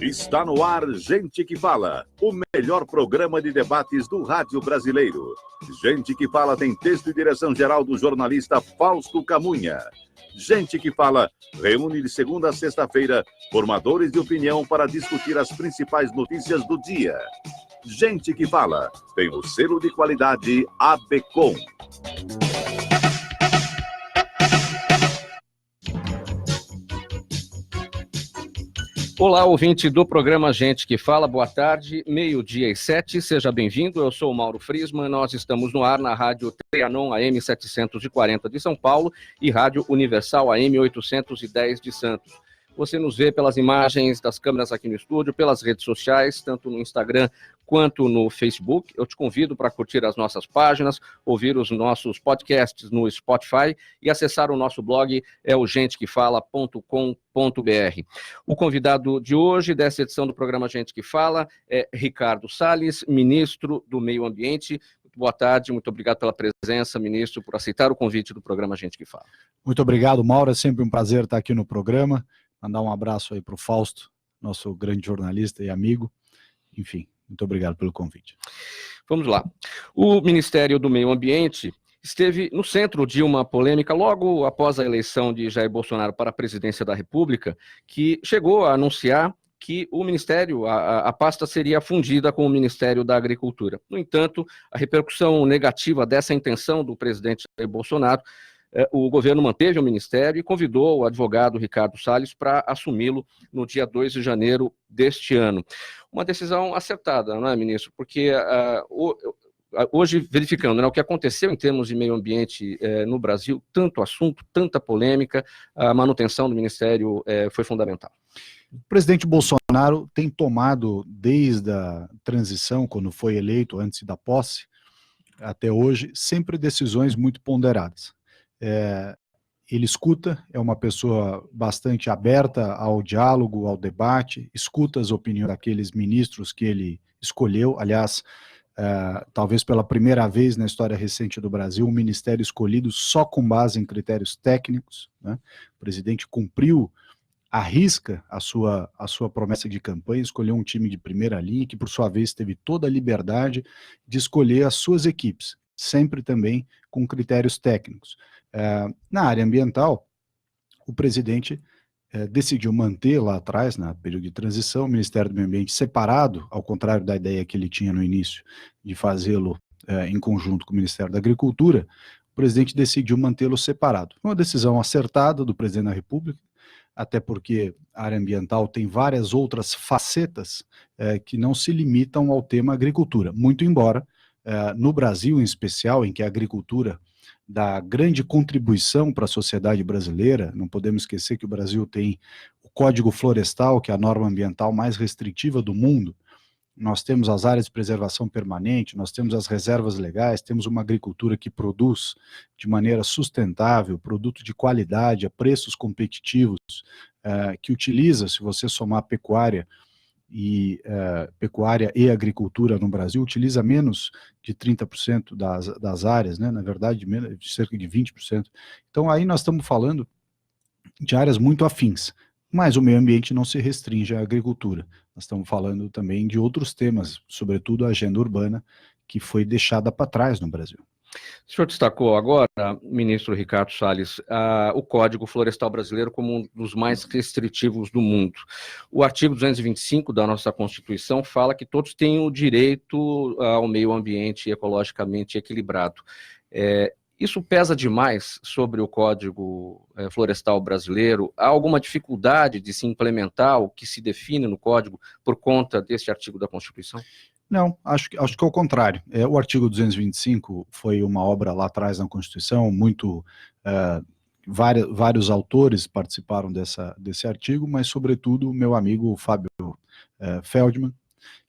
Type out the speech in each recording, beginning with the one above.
Está no ar Gente que Fala, o melhor programa de debates do rádio brasileiro. Gente que Fala tem texto e direção geral do jornalista Fausto Camunha. Gente que Fala reúne de segunda a sexta-feira formadores de opinião para discutir as principais notícias do dia. Gente que Fala tem o selo de qualidade ABCOM. Olá, ouvinte do programa Gente que Fala, boa tarde, 12h07, seja bem-vindo, eu sou o Mauro Friesman, nós estamos no ar na Rádio Trianon AM 740 de São Paulo e Rádio Universal AM 810 de Santos. Você nos vê pelas imagens das câmeras aqui no estúdio, pelas redes sociais, tanto no Instagram quanto no Facebook. Eu te convido para curtir as nossas páginas, ouvir os nossos podcasts no Spotify e acessar o nosso blog, é o gentequefala.com.br. O convidado de hoje, dessa edição do programa Gente que Fala, é Ricardo Salles, ministro do Meio Ambiente. Boa tarde, muito obrigado pela presença, ministro, por aceitar o convite do programa Gente que Fala. Muito obrigado, Mauro, é sempre um prazer estar aqui no programa. Mandar um abraço aí para o Fausto, nosso grande jornalista e amigo. Enfim, muito obrigado pelo convite. Vamos lá. O Ministério do Meio Ambiente esteve no centro de uma polêmica logo após a eleição de Jair Bolsonaro para a presidência da República, que chegou a anunciar que o Ministério, a pasta seria fundida com o Ministério da Agricultura. No entanto, a repercussão negativa dessa intenção do presidente Jair Bolsonaro, o governo manteve o ministério e convidou o advogado Ricardo Salles para assumi-lo no dia 2 de janeiro deste ano. Uma decisão acertada, não é, ministro? Porque hoje, verificando, né, o que aconteceu em termos de meio ambiente no Brasil, tanto assunto, tanta polêmica, a manutenção do ministério foi fundamental. O presidente Bolsonaro tem tomado, desde a transição, quando foi eleito, antes da posse, até hoje, sempre decisões muito ponderadas. Ele escuta, é uma pessoa bastante aberta ao diálogo, ao debate, escuta as opiniões daqueles ministros que ele escolheu. Aliás, talvez pela primeira vez na história recente do Brasil, um ministério escolhido só com base em critérios técnicos, né? O presidente cumpriu à risca a sua promessa de campanha, escolheu um time de primeira linha, que por sua vez teve toda a liberdade de escolher as suas equipes, sempre também com critérios técnicos. Na área ambiental, o presidente decidiu manter lá atrás, no período de transição, o Ministério do Meio Ambiente separado, ao contrário da ideia que ele tinha no início de fazê-lo em conjunto com o Ministério da Agricultura. O presidente decidiu mantê-lo separado. Uma decisão acertada do presidente da República, até porque a área ambiental tem várias outras facetas que não se limitam ao tema agricultura, muito embora no Brasil em especial, em que a agricultura dá grande contribuição para a sociedade brasileira. Não podemos esquecer que o Brasil tem o Código Florestal, que é a norma ambiental mais restritiva do mundo. Nós temos as áreas de preservação permanente, nós temos as reservas legais, temos uma agricultura que produz de maneira sustentável, produto de qualidade, a preços competitivos, que utiliza, se você somar pecuária e agricultura no Brasil, utiliza menos de 30% das áreas, né? Na verdade, de cerca de 20%. Então aí nós estamos falando de áreas muito afins, mas o meio ambiente não se restringe à agricultura. Nós estamos falando também de outros temas, sobretudo a agenda urbana, que foi deixada para trás no Brasil. O senhor destacou agora, ministro Ricardo Salles, o Código Florestal Brasileiro como um dos mais restritivos do mundo. O artigo 225 da nossa Constituição fala que todos têm o direito ao meio ambiente ecologicamente equilibrado. Isso pesa demais sobre o Código Florestal Brasileiro? Há alguma dificuldade de se implementar o que se define no Código por conta desse artigo da Constituição? Não, acho que é o contrário. O artigo 225 foi uma obra lá atrás na Constituição, vários autores participaram desse artigo, mas sobretudo o meu amigo Fábio Feldman,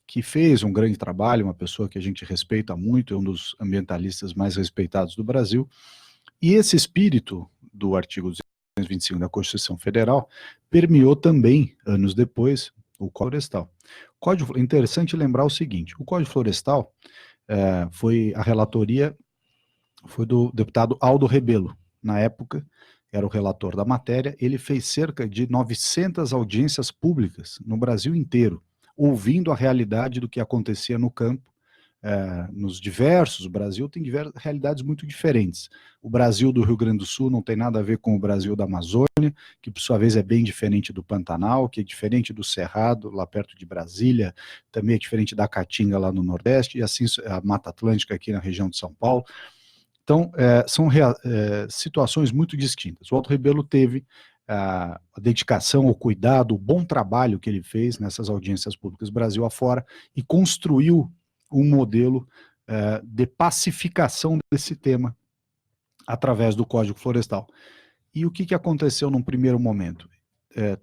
que fez um grande trabalho, uma pessoa que a gente respeita muito, é um dos ambientalistas mais respeitados do Brasil, e esse espírito do artigo 225 da Constituição Federal permeou também, anos depois, o Código Florestal. É interessante lembrar o seguinte: o Código Florestal a relatoria foi do deputado Aldo Rebelo, na época, era o relator da matéria, ele fez cerca de 900 audiências públicas no Brasil inteiro, ouvindo a realidade do que acontecia no campo, nos diversos, o Brasil tem diversas realidades muito diferentes. O Brasil do Rio Grande do Sul não tem nada a ver com o Brasil da Amazônia, que por sua vez é bem diferente do Pantanal, que é diferente do Cerrado, lá perto de Brasília, também é diferente da Caatinga lá no Nordeste, e assim a Mata Atlântica aqui na região de São Paulo. Então, são situações muito distintas. O Aldo Rebelo teve a dedicação, o cuidado, o bom trabalho que ele fez nessas audiências públicas Brasil afora e construiu um modelo de pacificação desse tema através do Código Florestal. E o que aconteceu num primeiro momento?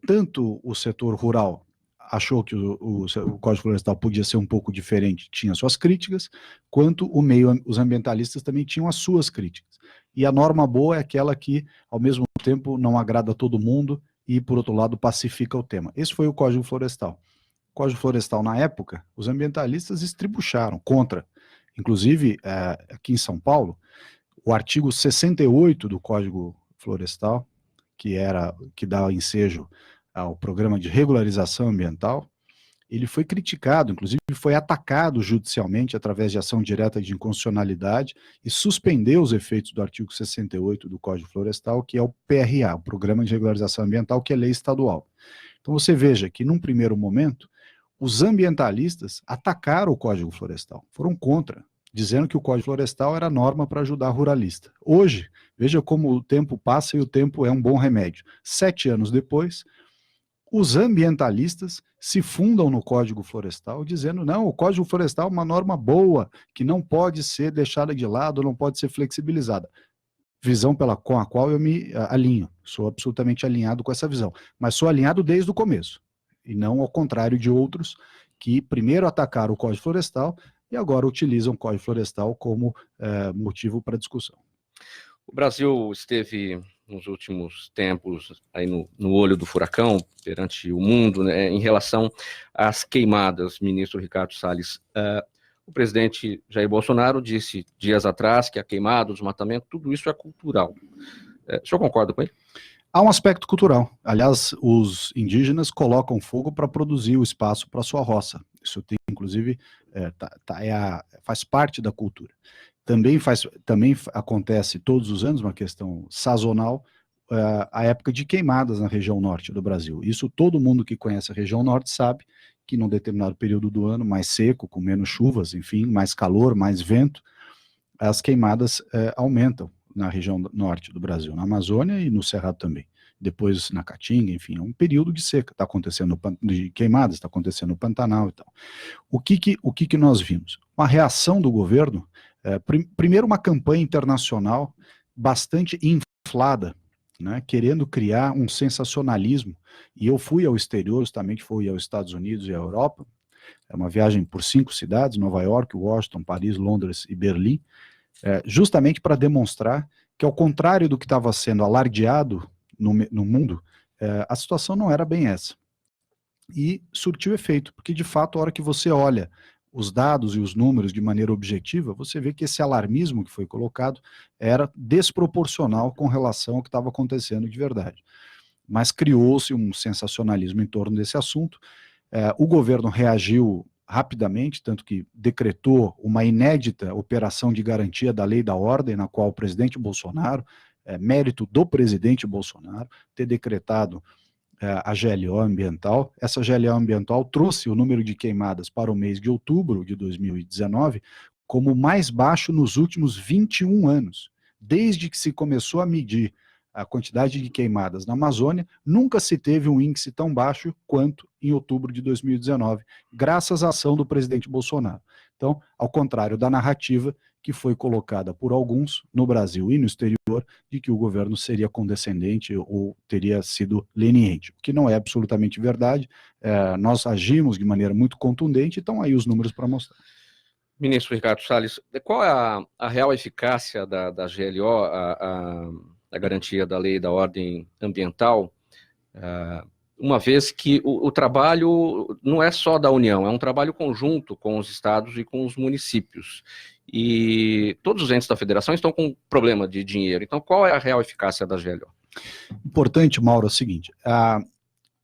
Tanto o setor rural achou que o Código Florestal podia ser um pouco diferente, tinha suas críticas, quanto os ambientalistas também tinham as suas críticas. E a norma boa é aquela que, ao mesmo tempo, não agrada a todo mundo e, por outro lado, pacifica o tema. Esse foi o Código Florestal. O Código Florestal, na época, os ambientalistas estribucharam contra. Inclusive, aqui em São Paulo, o artigo 68 do Código Florestal, que dá ensejo ao programa de regularização ambiental, ele foi criticado, inclusive foi atacado judicialmente através de ação direta de inconstitucionalidade e suspendeu os efeitos do artigo 68 do Código Florestal, que é o PRA, o Programa de Regularização Ambiental, que é lei estadual. Então você veja que, num primeiro momento, os ambientalistas atacaram o Código Florestal, foram contra, dizendo que o Código Florestal era norma para ajudar ruralista. Hoje, veja como o tempo passa e o tempo é um bom remédio. 7 anos depois, os ambientalistas se fundam no Código Florestal, dizendo, não, o Código Florestal é uma norma boa, que não pode ser deixada de lado, não pode ser flexibilizada. Visão com a qual eu me alinho, sou absolutamente alinhado com essa visão, mas sou alinhado desde o começo, e não ao contrário de outros que primeiro atacaram o Código Florestal e agora utilizam o Código Florestal como motivo para discussão. O Brasil esteve, nos últimos tempos, aí no olho do furacão, perante o mundo, né, em relação às queimadas, ministro Ricardo Salles. O presidente Jair Bolsonaro disse dias atrás que a queimada, o desmatamento, tudo isso é cultural. O senhor concorda com ele? Há um aspecto cultural. Aliás, os indígenas colocam fogo para produzir o espaço para sua roça. Isso tem, inclusive, faz parte da cultura. Também acontece todos os anos, uma questão sazonal, a época de queimadas na região norte do Brasil. Isso todo mundo que conhece a região norte sabe que num determinado período do ano, mais seco, com menos chuvas, enfim, mais calor, mais vento, as queimadas aumentam na região norte do Brasil, na Amazônia e no Cerrado também. Depois na Caatinga, enfim, é um período de seca, está acontecendo de queimadas, está acontecendo no Pantanal e tal. O que nós vimos? Uma reação do governo, primeiro uma campanha internacional bastante inflada, né, querendo criar um sensacionalismo, e eu fui ao exterior, justamente fui aos Estados Unidos e à Europa, é uma viagem por 5 cidades, Nova York, Washington, Paris, Londres e Berlim, justamente para demonstrar que, ao contrário do que estava sendo alardeado no mundo, a situação não era bem essa. E surtiu efeito, porque de fato, a hora que você olha os dados e os números de maneira objetiva, você vê que esse alarmismo que foi colocado era desproporcional com relação ao que estava acontecendo de verdade. Mas criou-se um sensacionalismo em torno desse assunto, o governo reagiu rapidamente, tanto que decretou uma inédita operação de garantia da lei da ordem, na qual o presidente Bolsonaro, mérito do presidente Bolsonaro, ter decretado a GLO ambiental. Essa GLO ambiental trouxe o número de queimadas para o mês de outubro de 2019 como o mais baixo nos últimos 21 anos. Desde que se começou a medir a quantidade de queimadas na Amazônia, nunca se teve um índice tão baixo quanto em outubro de 2019, graças à ação do presidente Bolsonaro. Então, ao contrário da narrativa que foi colocada por alguns no Brasil e no exterior, de que o governo seria condescendente ou teria sido leniente, o que não é absolutamente verdade. Nós agimos de maneira muito contundente, então aí os números para mostrar. Ministro Ricardo Salles, qual é a real eficácia da GLO, a garantia da lei da ordem ambiental, uma vez que o trabalho não é só da União, é um trabalho conjunto com os estados e com os municípios. E todos os entes da federação estão com problema de dinheiro. Então, qual é a real eficácia da GLO? Importante, Mauro, é o seguinte,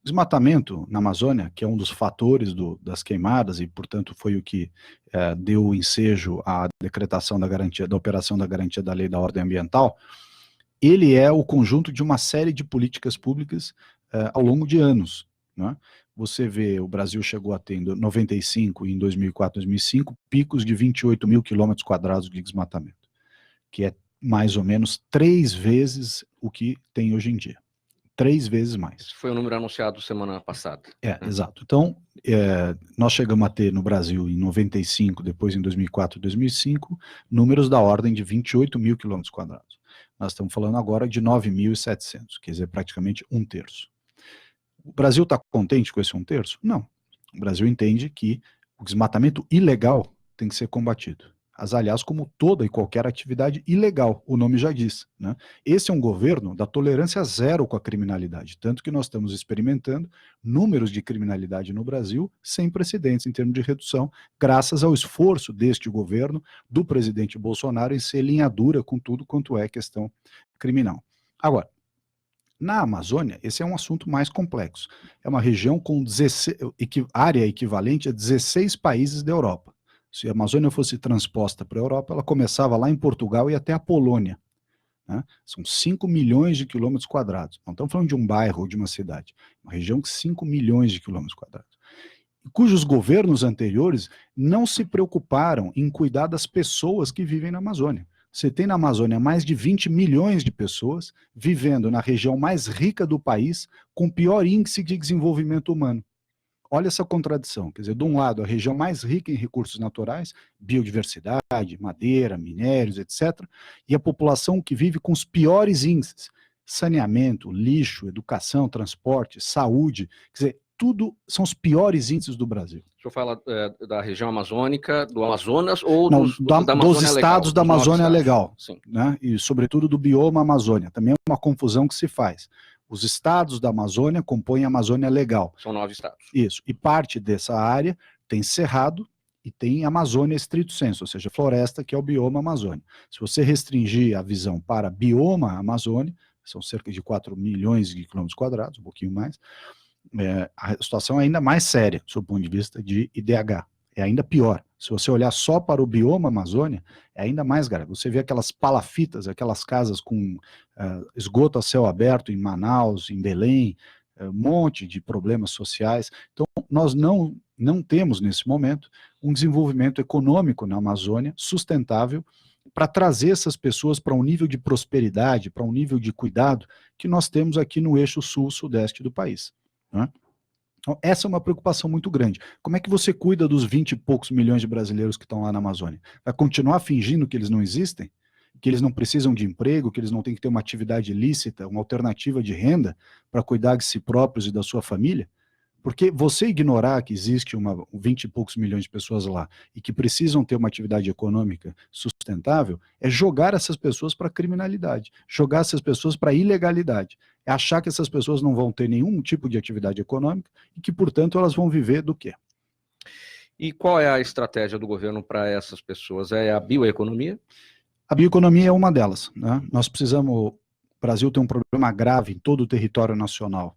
desmatamento na Amazônia, que é um dos fatores das queimadas e, portanto, foi o que deu o ensejo à decretação da operação da garantia da lei da ordem ambiental, ele é o conjunto de uma série de políticas públicas ao longo de anos, né? Você vê, o Brasil chegou a ter em 95 e em 2004, 2005, picos de 28 mil quilômetros quadrados de desmatamento, que é mais ou menos 3 vezes o que tem hoje em dia. 3 vezes mais. Esse foi o número anunciado semana passada. Exato. Então, nós chegamos a ter no Brasil, em 95, depois em 2004 e 2005, números da ordem de 28 mil quilômetros quadrados. Nós estamos falando agora de 9.700, quer dizer, praticamente 1/3. O Brasil está contente com esse 1/3? Não. O Brasil entende que o desmatamento ilegal tem que ser combatido. Aliás, como toda e qualquer atividade ilegal, o nome já diz, né? Esse é um governo da tolerância zero com a criminalidade, tanto que nós estamos experimentando números de criminalidade no Brasil sem precedentes em termos de redução, graças ao esforço deste governo, do presidente Bolsonaro, em ser linha dura com tudo quanto é questão criminal. Agora, na Amazônia, esse é um assunto mais complexo. É uma região com área equivalente a 16 países da Europa. Se a Amazônia fosse transposta para a Europa, ela começava lá em Portugal e até a Polônia, né? São 5 milhões de quilômetros quadrados. Não estamos falando de um bairro ou de uma cidade. Uma região com 5 milhões de quilômetros quadrados. Cujos governos anteriores não se preocuparam em cuidar das pessoas que vivem na Amazônia. Você tem na Amazônia mais de 20 milhões de pessoas vivendo na região mais rica do país, com pior índice de desenvolvimento humano. Olha essa contradição, quer dizer, de um lado, a região mais rica em recursos naturais, biodiversidade, madeira, minérios, etc., e a população que vive com os piores índices, saneamento, lixo, educação, transporte, saúde, quer dizer, tudo são os piores índices do Brasil. O senhor fala da região amazônica, do Amazonas ou Não, da Amazônia dos estados legal, da Amazônia legal, sim, né? E sobretudo do bioma Amazônia, também é uma confusão que se faz. Os estados da Amazônia compõem a Amazônia legal. São 9 estados. Isso. E parte dessa área tem Cerrado e tem Amazônia estrito sensu, ou seja, floresta, que é o bioma Amazônia. Se você restringir a visão para bioma Amazônia, são cerca de 4 milhões de quilômetros quadrados, um pouquinho mais, a situação é ainda mais séria, do ponto de vista de IDH. É ainda pior. Se você olhar só para o bioma Amazônia, é ainda mais grave. Você vê aquelas palafitas, aquelas casas com esgoto a céu aberto em Manaus, em Belém, um monte de problemas sociais. Então, nós não temos, nesse momento, um desenvolvimento econômico na Amazônia sustentável para trazer essas pessoas para um nível de prosperidade, para um nível de cuidado que nós temos aqui no eixo sul-sudeste do país, né? Então, essa é uma preocupação muito grande. Como é que você cuida dos 20 e poucos milhões de brasileiros que estão lá na Amazônia? Vai continuar fingindo que eles não existem? Que eles não precisam de emprego, que eles não têm que ter uma atividade ilícita, uma alternativa de renda para cuidar de si próprios e da sua família? Porque você ignorar que existe 20 e poucos milhões de pessoas lá e que precisam ter uma atividade econômica sustentável é jogar essas pessoas para a criminalidade, jogar essas pessoas para a ilegalidade, é achar que essas pessoas não vão ter nenhum tipo de atividade econômica e que, portanto, elas vão viver do quê? E qual é a estratégia do governo para essas pessoas? É a bioeconomia? A bioeconomia é uma delas, né? O Brasil tem um problema grave em todo o território nacional.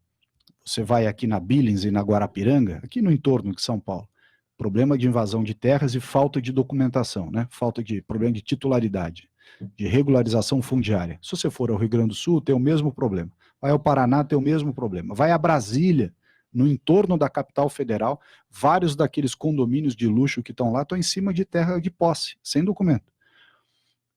Você vai aqui na Billings e na Guarapiranga, aqui no entorno de São Paulo, problema de invasão de terras e falta de documentação, né? Problema de titularidade, de regularização fundiária. Se você for ao Rio Grande do Sul, tem o mesmo problema. Vai ao Paraná, tem o mesmo problema. Vai a Brasília, no entorno da capital federal, vários daqueles condomínios de luxo que estão lá estão em cima de terra de posse, sem documento.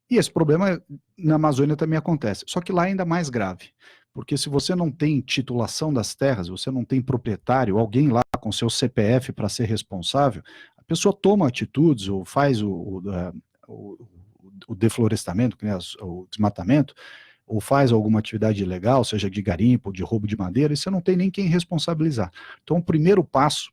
E esse problema na Amazônia também acontece, só que lá é ainda mais grave, porque se você não tem titulação das terras, você não tem proprietário, alguém lá com seu CPF para ser responsável, a pessoa toma atitudes ou faz o deflorestamento, o desmatamento, ou faz alguma atividade ilegal, seja de garimpo, de roubo de madeira, e você não tem nem quem responsabilizar. Então o primeiro passo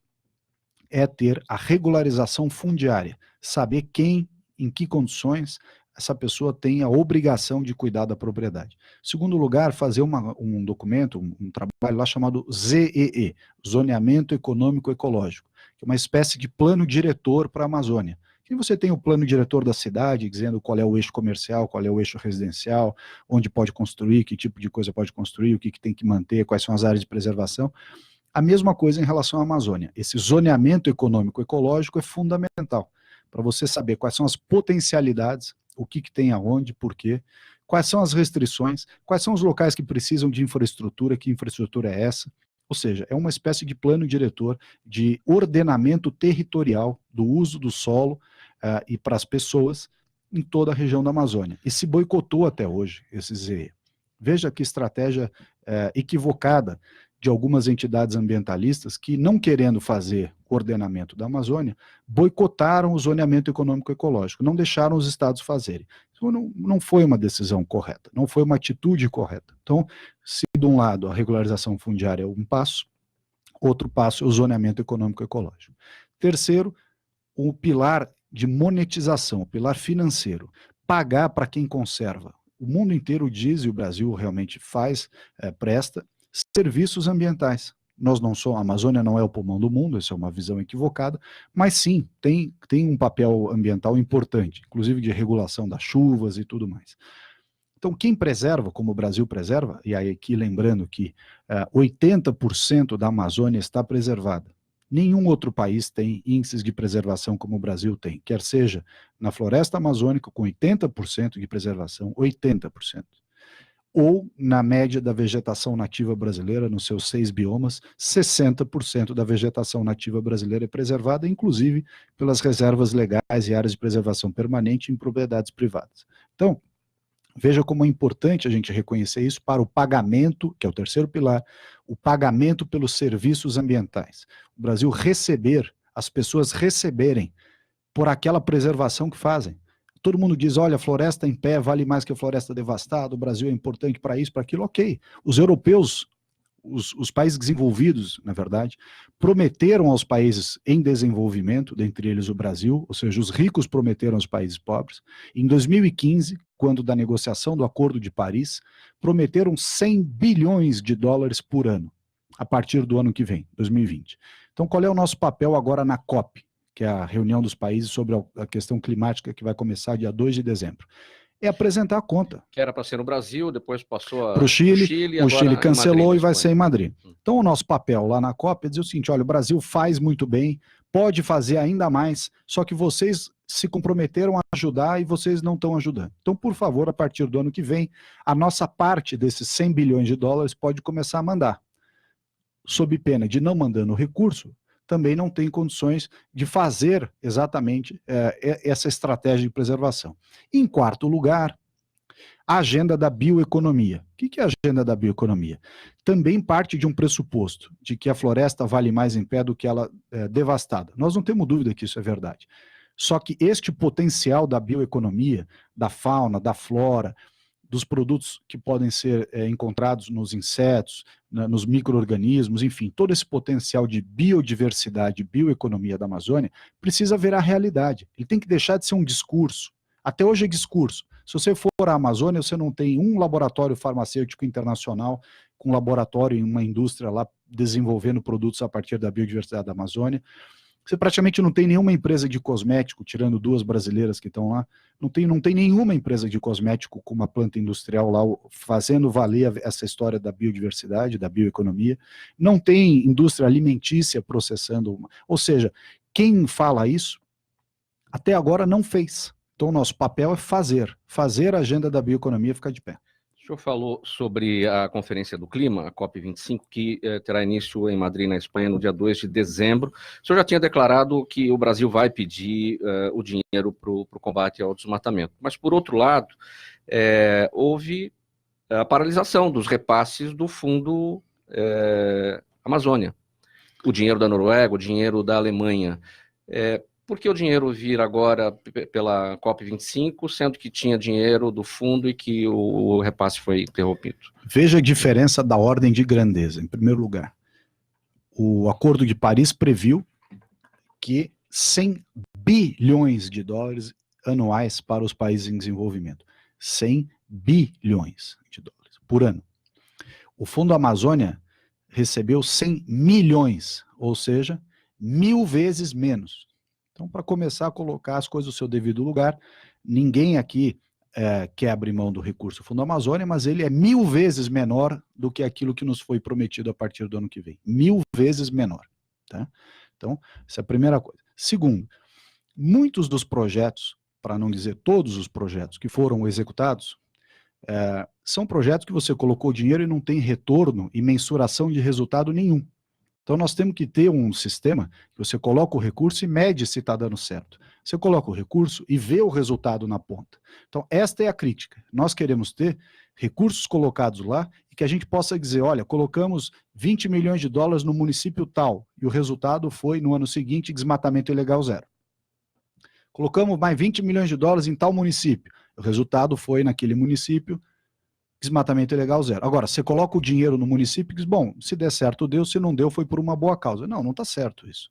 é ter a regularização fundiária, saber quem, em que condições essa pessoa tem a obrigação de cuidar da propriedade. Segundo lugar, fazer um documento, um trabalho lá chamado ZEE, Zoneamento Econômico Ecológico, que é uma espécie de plano diretor para a Amazônia, que E você tem o plano diretor da cidade, dizendo qual é o eixo comercial, qual é o eixo residencial, onde pode construir, que tipo de coisa pode construir, o que tem que manter, quais são as áreas de preservação. A mesma coisa em relação à Amazônia. Esse zoneamento econômico-ecológico é fundamental para você saber quais são as potencialidades, o que tem aonde, por quê, quais são as restrições, quais são os locais que precisam de infraestrutura, que infraestrutura é essa. Ou seja, é uma espécie de plano diretor de ordenamento territorial do uso do solo e para as pessoas em toda a região da Amazônia. E se boicotou até hoje esse ZE. Veja que estratégia equivocada de algumas entidades ambientalistas que, não querendo fazer o ordenamento da Amazônia, boicotaram o zoneamento econômico-ecológico, não deixaram os estados fazerem. Isso não foi uma decisão correta, não foi uma atitude correta. Então, se de um lado a regularização fundiária é um passo, outro passo é o zoneamento econômico-ecológico. Terceiro, o pilar de monetização, o pilar financeiro, pagar para quem conserva. O mundo inteiro diz, e o Brasil realmente faz, presta, serviços ambientais. Nós não somos, a Amazônia não é o pulmão do mundo, isso é uma visão equivocada, mas sim, tem um papel ambiental importante, inclusive de regulação das chuvas e tudo mais. Então, quem preserva, como o Brasil preserva, e aí aqui lembrando que 80% da Amazônia está preservada. Nenhum outro país tem índices de preservação como o Brasil tem, quer seja na floresta amazônica com 80% de preservação, 80%. Ou na média da vegetação nativa brasileira, nos seus 6 biomas, 60% da vegetação nativa brasileira é preservada, inclusive pelas reservas legais e áreas de preservação permanente em propriedades privadas. Então, veja como é importante a gente reconhecer isso para o pagamento, que é o terceiro pilar, o pagamento pelos serviços ambientais. O Brasil receber, as pessoas receberem por aquela preservação que fazem. Todo mundo diz, olha, a floresta em pé vale mais que a floresta devastada, o Brasil é importante para isso, para aquilo, ok. Os europeus, os países desenvolvidos, na verdade, prometeram aos países em desenvolvimento, dentre eles o Brasil, ou seja, os ricos prometeram aos países pobres. Em 2015, quando da negociação do Acordo de Paris, prometeram 100 bilhões de dólares por ano, a partir do ano que vem, 2020. Então, qual é o nosso papel agora na COP? Que é a reunião dos países sobre a questão climática que vai começar dia 2 de dezembro, é apresentar a conta. Que era para ser no Brasil, depois passou para o Chile, o Chile cancelou Madrid, e vai ser em Madrid. Então o nosso papel lá na COP é dizer o seguinte, olha, o Brasil faz muito bem, pode fazer ainda mais, só que vocês se comprometeram a ajudar e vocês não estão ajudando. Então, por favor, a partir do ano que vem, a nossa parte desses 100 bilhões de dólares pode começar a mandar. Sob pena de não mandando o recurso, também não tem condições de fazer exatamente essa estratégia de preservação. Em quarto lugar, a agenda da bioeconomia. O que é a agenda da bioeconomia? Também parte de um pressuposto de que a floresta vale mais em pé do que ela devastada. Nós não temos dúvida que isso é verdade. Só que este potencial da bioeconomia, da fauna, da flora, dos produtos que podem ser encontrados nos insetos, nos micro-organismos, enfim, todo esse potencial de biodiversidade, bioeconomia da Amazônia, precisa ver a realidade. Ele tem que deixar de ser um discurso. Até hoje é discurso. Se você for à Amazônia, você não tem um laboratório farmacêutico internacional com laboratório em uma indústria lá desenvolvendo produtos a partir da biodiversidade da Amazônia. Você praticamente não tem nenhuma empresa de cosmético, tirando 2 brasileiras que estão lá, não tem nenhuma empresa de cosmético com uma planta industrial lá fazendo valer essa história da biodiversidade, da bioeconomia. Não tem indústria alimentícia processando. Ou seja, quem fala isso, até agora não fez. Então o nosso papel é fazer a agenda da bioeconomia ficar de pé. O senhor falou sobre a Conferência do Clima, a COP25, que terá início em Madrid, na Espanha, no dia 2 de dezembro. O senhor já tinha declarado que o Brasil vai pedir o dinheiro para o combate ao desmatamento. Mas, por outro lado, houve a paralisação dos repasses do Fundo Amazônia. O dinheiro da Noruega, o dinheiro da Alemanha. Por que o dinheiro vir agora pela COP25, sendo que tinha dinheiro do fundo e que o repasse foi interrompido? Veja a diferença da ordem de grandeza. Em primeiro lugar, o Acordo de Paris previu que 100 bilhões de dólares anuais para os países em desenvolvimento. 100 bilhões de dólares por ano. O Fundo Amazônia recebeu 100 milhões, ou seja, 1000 vezes menos. Então, para começar a colocar as coisas no seu devido lugar, ninguém aqui quer abrir mão do recurso Fundo Amazônia, mas ele é 1000 vezes menor do que aquilo que nos foi prometido a partir do ano que vem. 1000 vezes menor. Tá? Então, essa é a primeira coisa. Segundo, muitos dos projetos, para não dizer todos os projetos que foram executados, são projetos que você colocou dinheiro e não tem retorno e mensuração de resultado nenhum. Então nós temos que ter um sistema que você coloca o recurso e mede se está dando certo. Você coloca o recurso e vê o resultado na ponta. Então esta é a crítica. Nós queremos ter recursos colocados lá e que a gente possa dizer, olha, colocamos 20 milhões de dólares no município tal e o resultado foi no ano seguinte desmatamento ilegal zero. Colocamos mais 20 milhões de dólares em tal município. O resultado foi naquele município desmatamento ilegal zero. Agora, você coloca o dinheiro no município e diz, bom, se der certo deu, se não deu foi por uma boa causa. Não está certo isso.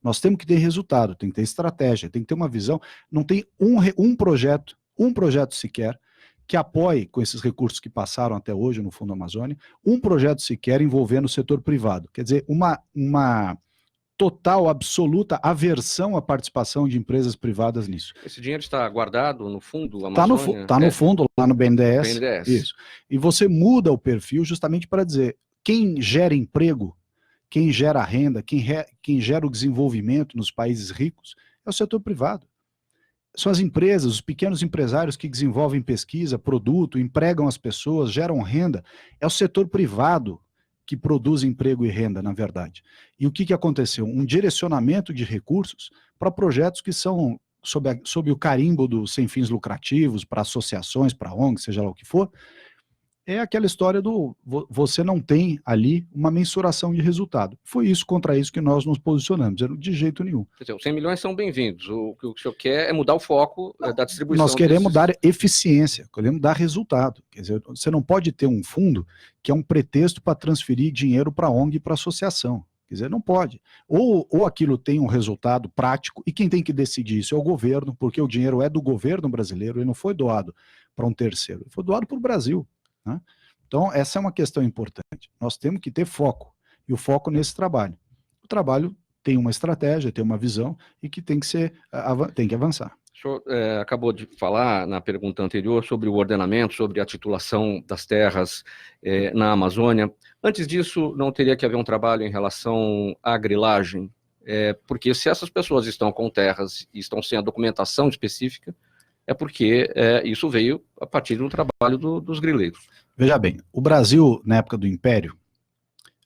Nós temos que ter resultado, tem que ter estratégia, tem que ter uma visão. Não tem um projeto sequer que apoie, com esses recursos que passaram até hoje no Fundo Amazônia, um projeto sequer envolvendo o setor privado. Quer dizer, uma total, absoluta aversão à participação de empresas privadas nisso. Esse dinheiro está guardado no Fundo Amazônia? Está no fundo, lá no BNDES. Isso. E você muda o perfil justamente para dizer, quem gera emprego, quem gera renda, quem gera o desenvolvimento nos países ricos, é o setor privado. São as empresas, os pequenos empresários que desenvolvem pesquisa, produto, empregam as pessoas, geram renda. É o setor privado que produz emprego e renda, na verdade. E o que aconteceu? Um direcionamento de recursos para projetos que são sob o carimbo dos sem fins lucrativos, para associações, para ONG, seja lá o que for. É aquela história do você não tem ali uma mensuração de resultado. Foi isso contra isso que nós nos posicionamos, de jeito nenhum. Quer dizer, os 100 milhões são bem-vindos. O que o senhor quer é mudar o foco da distribuição. Nós queremos dar eficiência, queremos dar resultado. Quer dizer, você não pode ter um fundo que é um pretexto para transferir dinheiro para ONG e para associação. Quer dizer, não pode. Ou aquilo tem um resultado prático, e quem tem que decidir isso é o governo, porque o dinheiro é do governo brasileiro, ele não foi doado para um terceiro, ele foi doado para o Brasil. Né? Então, essa é uma questão importante. Nós temos que ter foco, e o foco nesse trabalho. O trabalho tem uma estratégia, tem uma visão, e que tem que avançar. O senhor acabou de falar na pergunta anterior sobre o ordenamento, sobre a titulação das terras na Amazônia. Antes disso, não teria que haver um trabalho em relação à grilagem? Porque se essas pessoas estão com terras e estão sem a documentação específica, é porque isso veio a partir do trabalho dos grileiros. Veja bem, o Brasil, na época do Império,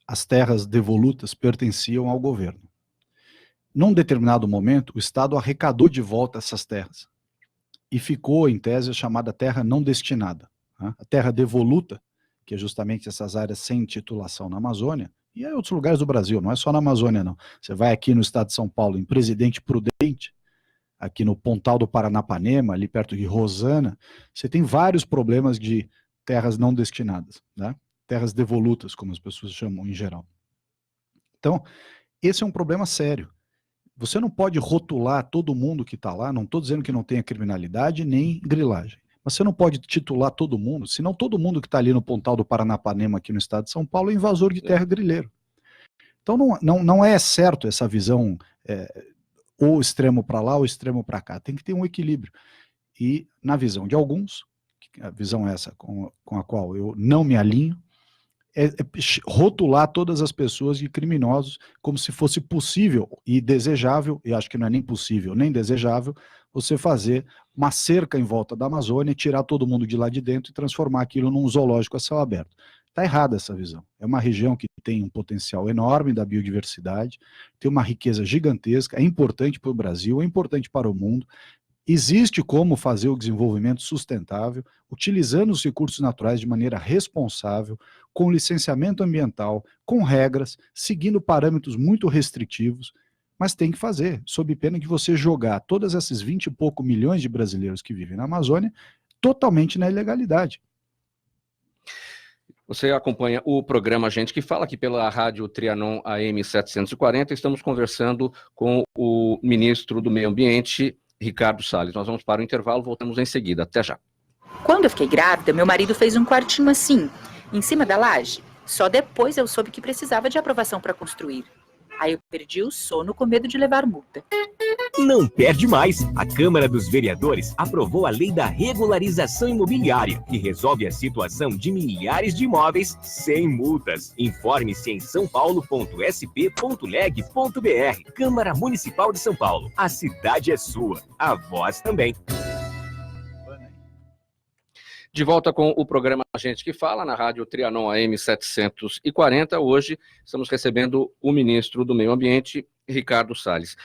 as terras devolutas pertenciam ao governo. Num determinado momento, o Estado arrecadou de volta essas terras e ficou, em tese, a chamada terra não destinada. Né? A terra devoluta, que é justamente essas áreas sem titulação na Amazônia, e em outros lugares do Brasil, não é só na Amazônia, não. Você vai aqui no estado de São Paulo, em Presidente Prudente, aqui no Pontal do Paranapanema, ali perto de Rosana, você tem vários problemas de terras não destinadas, né? Terras devolutas, como as pessoas chamam em geral. Então, esse é um problema sério. Você não pode rotular todo mundo que está lá, não estou dizendo que não tenha criminalidade nem grilagem, mas você não pode titular todo mundo, senão todo mundo que está ali no Pontal do Paranapanema, aqui no estado de São Paulo, é invasor de terra grileiro. Então não é certo essa visão ou extremo para lá ou extremo para cá, tem que ter um equilíbrio. E na visão de alguns, a visão essa com a qual eu não me alinho, é rotular todas as pessoas de criminosos como se fosse possível e desejável, e acho que não é nem possível nem desejável, você fazer uma cerca em volta da Amazônia, tirar todo mundo de lá de dentro e transformar aquilo num zoológico a céu aberto. Está errada essa visão. É uma região que tem um potencial enorme da biodiversidade, tem uma riqueza gigantesca, é importante para o Brasil, é importante para o mundo. Existe como fazer o desenvolvimento sustentável, utilizando os recursos naturais de maneira responsável, com licenciamento ambiental, com regras, seguindo parâmetros muito restritivos, mas tem que fazer, sob pena de você jogar todos esses 20 e pouco milhões de brasileiros que vivem na Amazônia totalmente na ilegalidade. Você acompanha o programa Gente que Fala, aqui pela Rádio Trianon AM 740. Estamos conversando com o ministro do Meio Ambiente, Ricardo Salles. Nós vamos para o intervalo, voltamos em seguida. Até já. Quando eu fiquei grávida, meu marido fez um quartinho assim, em cima da laje. Só depois eu soube que precisava de aprovação para construir. Aí eu perdi o sono com medo de levar multa. Não perde mais! A Câmara dos Vereadores aprovou a Lei da Regularização Imobiliária, que resolve a situação de milhares de imóveis sem multas. Informe-se em sãopaulo.sp.leg.br. Câmara Municipal de São Paulo. A cidade é sua. A voz também. De volta com o programa Gente que Fala, na Rádio Trianon AM 740. Hoje estamos recebendo o ministro do Meio Ambiente, Ricardo Salles.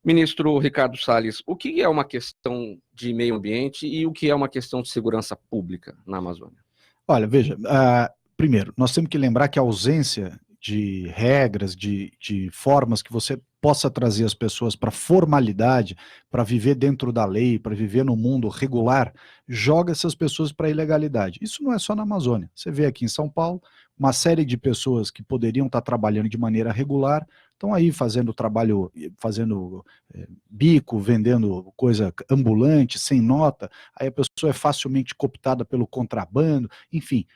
Ministro Ricardo Salles, o que é uma questão de meio ambiente e o que é uma questão de segurança pública na Amazônia? Olha, veja, primeiro, nós temos que lembrar que a ausência de regras, de formas que você possa trazer as pessoas para formalidade, para viver dentro da lei, para viver no mundo regular, joga essas pessoas para a ilegalidade. Isso não é só na Amazônia. Você vê aqui em São Paulo, uma série de pessoas que poderiam estar trabalhando de maneira regular, estão aí fazendo trabalho, fazendo bico, vendendo coisa ambulante, sem nota, aí a pessoa é facilmente cooptada pelo contrabando, enfim.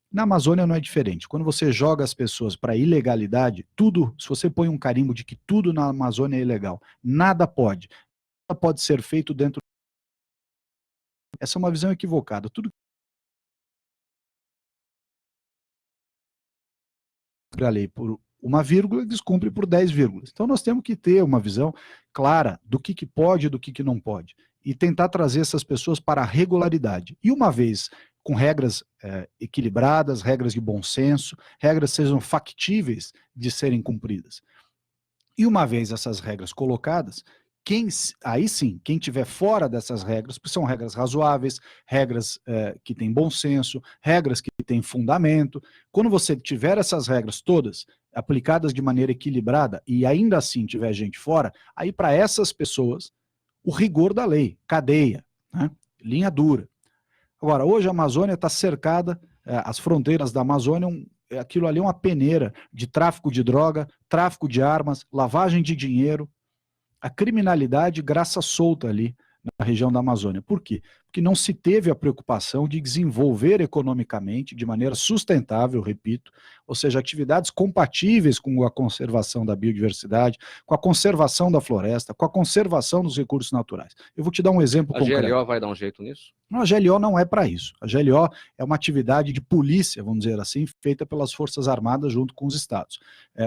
Na Amazônia não é diferente. Quando você joga as pessoas para a ilegalidade, tudo, se você põe um carimbo de que tudo na Amazônia é ilegal, nada pode ser feito dentro. Essa é uma visão equivocada. Tudo que a lei por uma vírgula descumpre por 10 vírgulas. Então nós temos que ter uma visão clara do que pode e do que não pode. E tentar trazer essas pessoas para a regularidade. E uma vez com regras equilibradas, regras de bom senso, regras sejam factíveis de serem cumpridas. E uma vez essas regras colocadas, aí sim, quem estiver fora dessas regras, porque são regras razoáveis, regras que têm bom senso, regras que têm fundamento, quando você tiver essas regras todas aplicadas de maneira equilibrada e ainda assim tiver gente fora, aí para essas pessoas, o rigor da lei, cadeia, né? Linha dura. Agora, hoje a Amazônia está cercada, as fronteiras da Amazônia, aquilo ali é uma peneira de tráfico de droga, tráfico de armas, lavagem de dinheiro, a criminalidade graça solta ali na região da Amazônia. Por quê? Porque não se teve a preocupação de desenvolver economicamente, de maneira sustentável, repito, ou seja, atividades compatíveis com a conservação da biodiversidade, com a conservação da floresta, com a conservação dos recursos naturais. Eu vou te dar um exemplo concreto. A GLO vai dar um jeito nisso? Não, a GLO não é para isso. A GLO é uma atividade de polícia, vamos dizer assim, feita pelas Forças Armadas junto com os estados.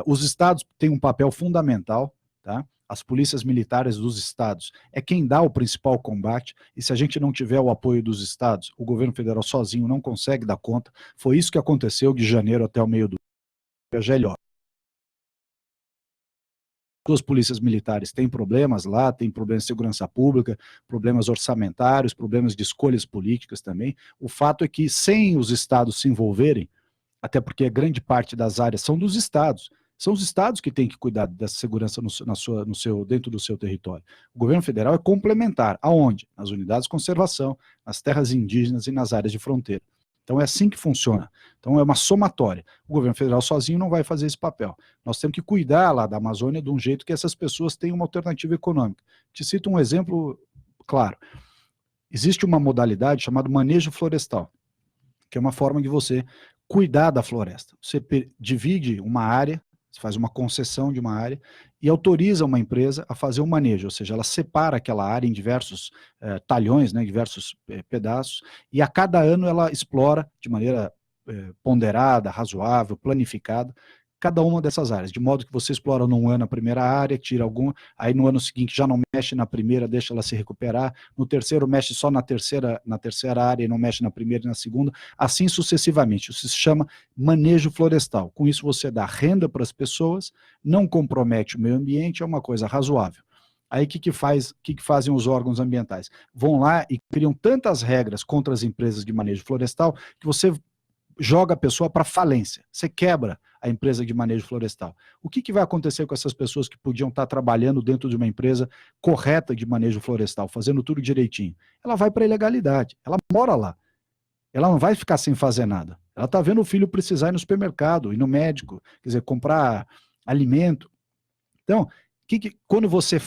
Os estados têm um papel fundamental, tá? As polícias militares dos estados é quem dá o principal combate, e se a gente não tiver o apoio dos estados, o governo federal sozinho não consegue dar conta. Foi isso que aconteceu de janeiro até o meio do ano. A GLO. As polícias militares têm problemas lá, tem problemas de segurança pública, problemas orçamentários, problemas de escolhas políticas também. O fato é que sem os estados se envolverem, até porque a grande parte das áreas são dos estados, são os estados que têm que cuidar dessa segurança dentro do seu território. O governo federal é complementar. Aonde? Nas unidades de conservação, nas terras indígenas e nas áreas de fronteira. Então é assim que funciona. Então é uma somatória. O governo federal sozinho não vai fazer esse papel. Nós temos que cuidar lá da Amazônia de um jeito que essas pessoas tenham uma alternativa econômica. Te cito um exemplo claro. Existe uma modalidade chamada manejo florestal, que é uma forma de você cuidar da floresta. Você divide uma área, você faz uma concessão de uma área e autoriza uma empresa a fazer um manejo, ou seja, ela separa aquela área em diversos talhões, né, diversos pedaços, e a cada ano ela explora de maneira ponderada, razoável, planificada, cada uma dessas áreas, de modo que você explora num ano a primeira área, tira alguma, aí no ano seguinte já não mexe na primeira, deixa ela se recuperar, no terceiro mexe só na terceira área e não mexe na primeira e na segunda, assim sucessivamente. Isso se chama manejo florestal. Com isso você dá renda para as pessoas, não compromete o meio ambiente, é uma coisa razoável. Aí o que fazem os órgãos ambientais? Vão lá e criam tantas regras contra as empresas de manejo florestal que você joga a pessoa para falência, você quebra a empresa de manejo florestal. O que vai acontecer com essas pessoas que podiam estar trabalhando dentro de uma empresa correta de manejo florestal, fazendo tudo direitinho? Ela vai para a ilegalidade, ela mora lá, ela não vai ficar sem fazer nada, ela está vendo o filho precisar ir no supermercado, ir no médico, quer dizer, comprar alimento. Então, quando você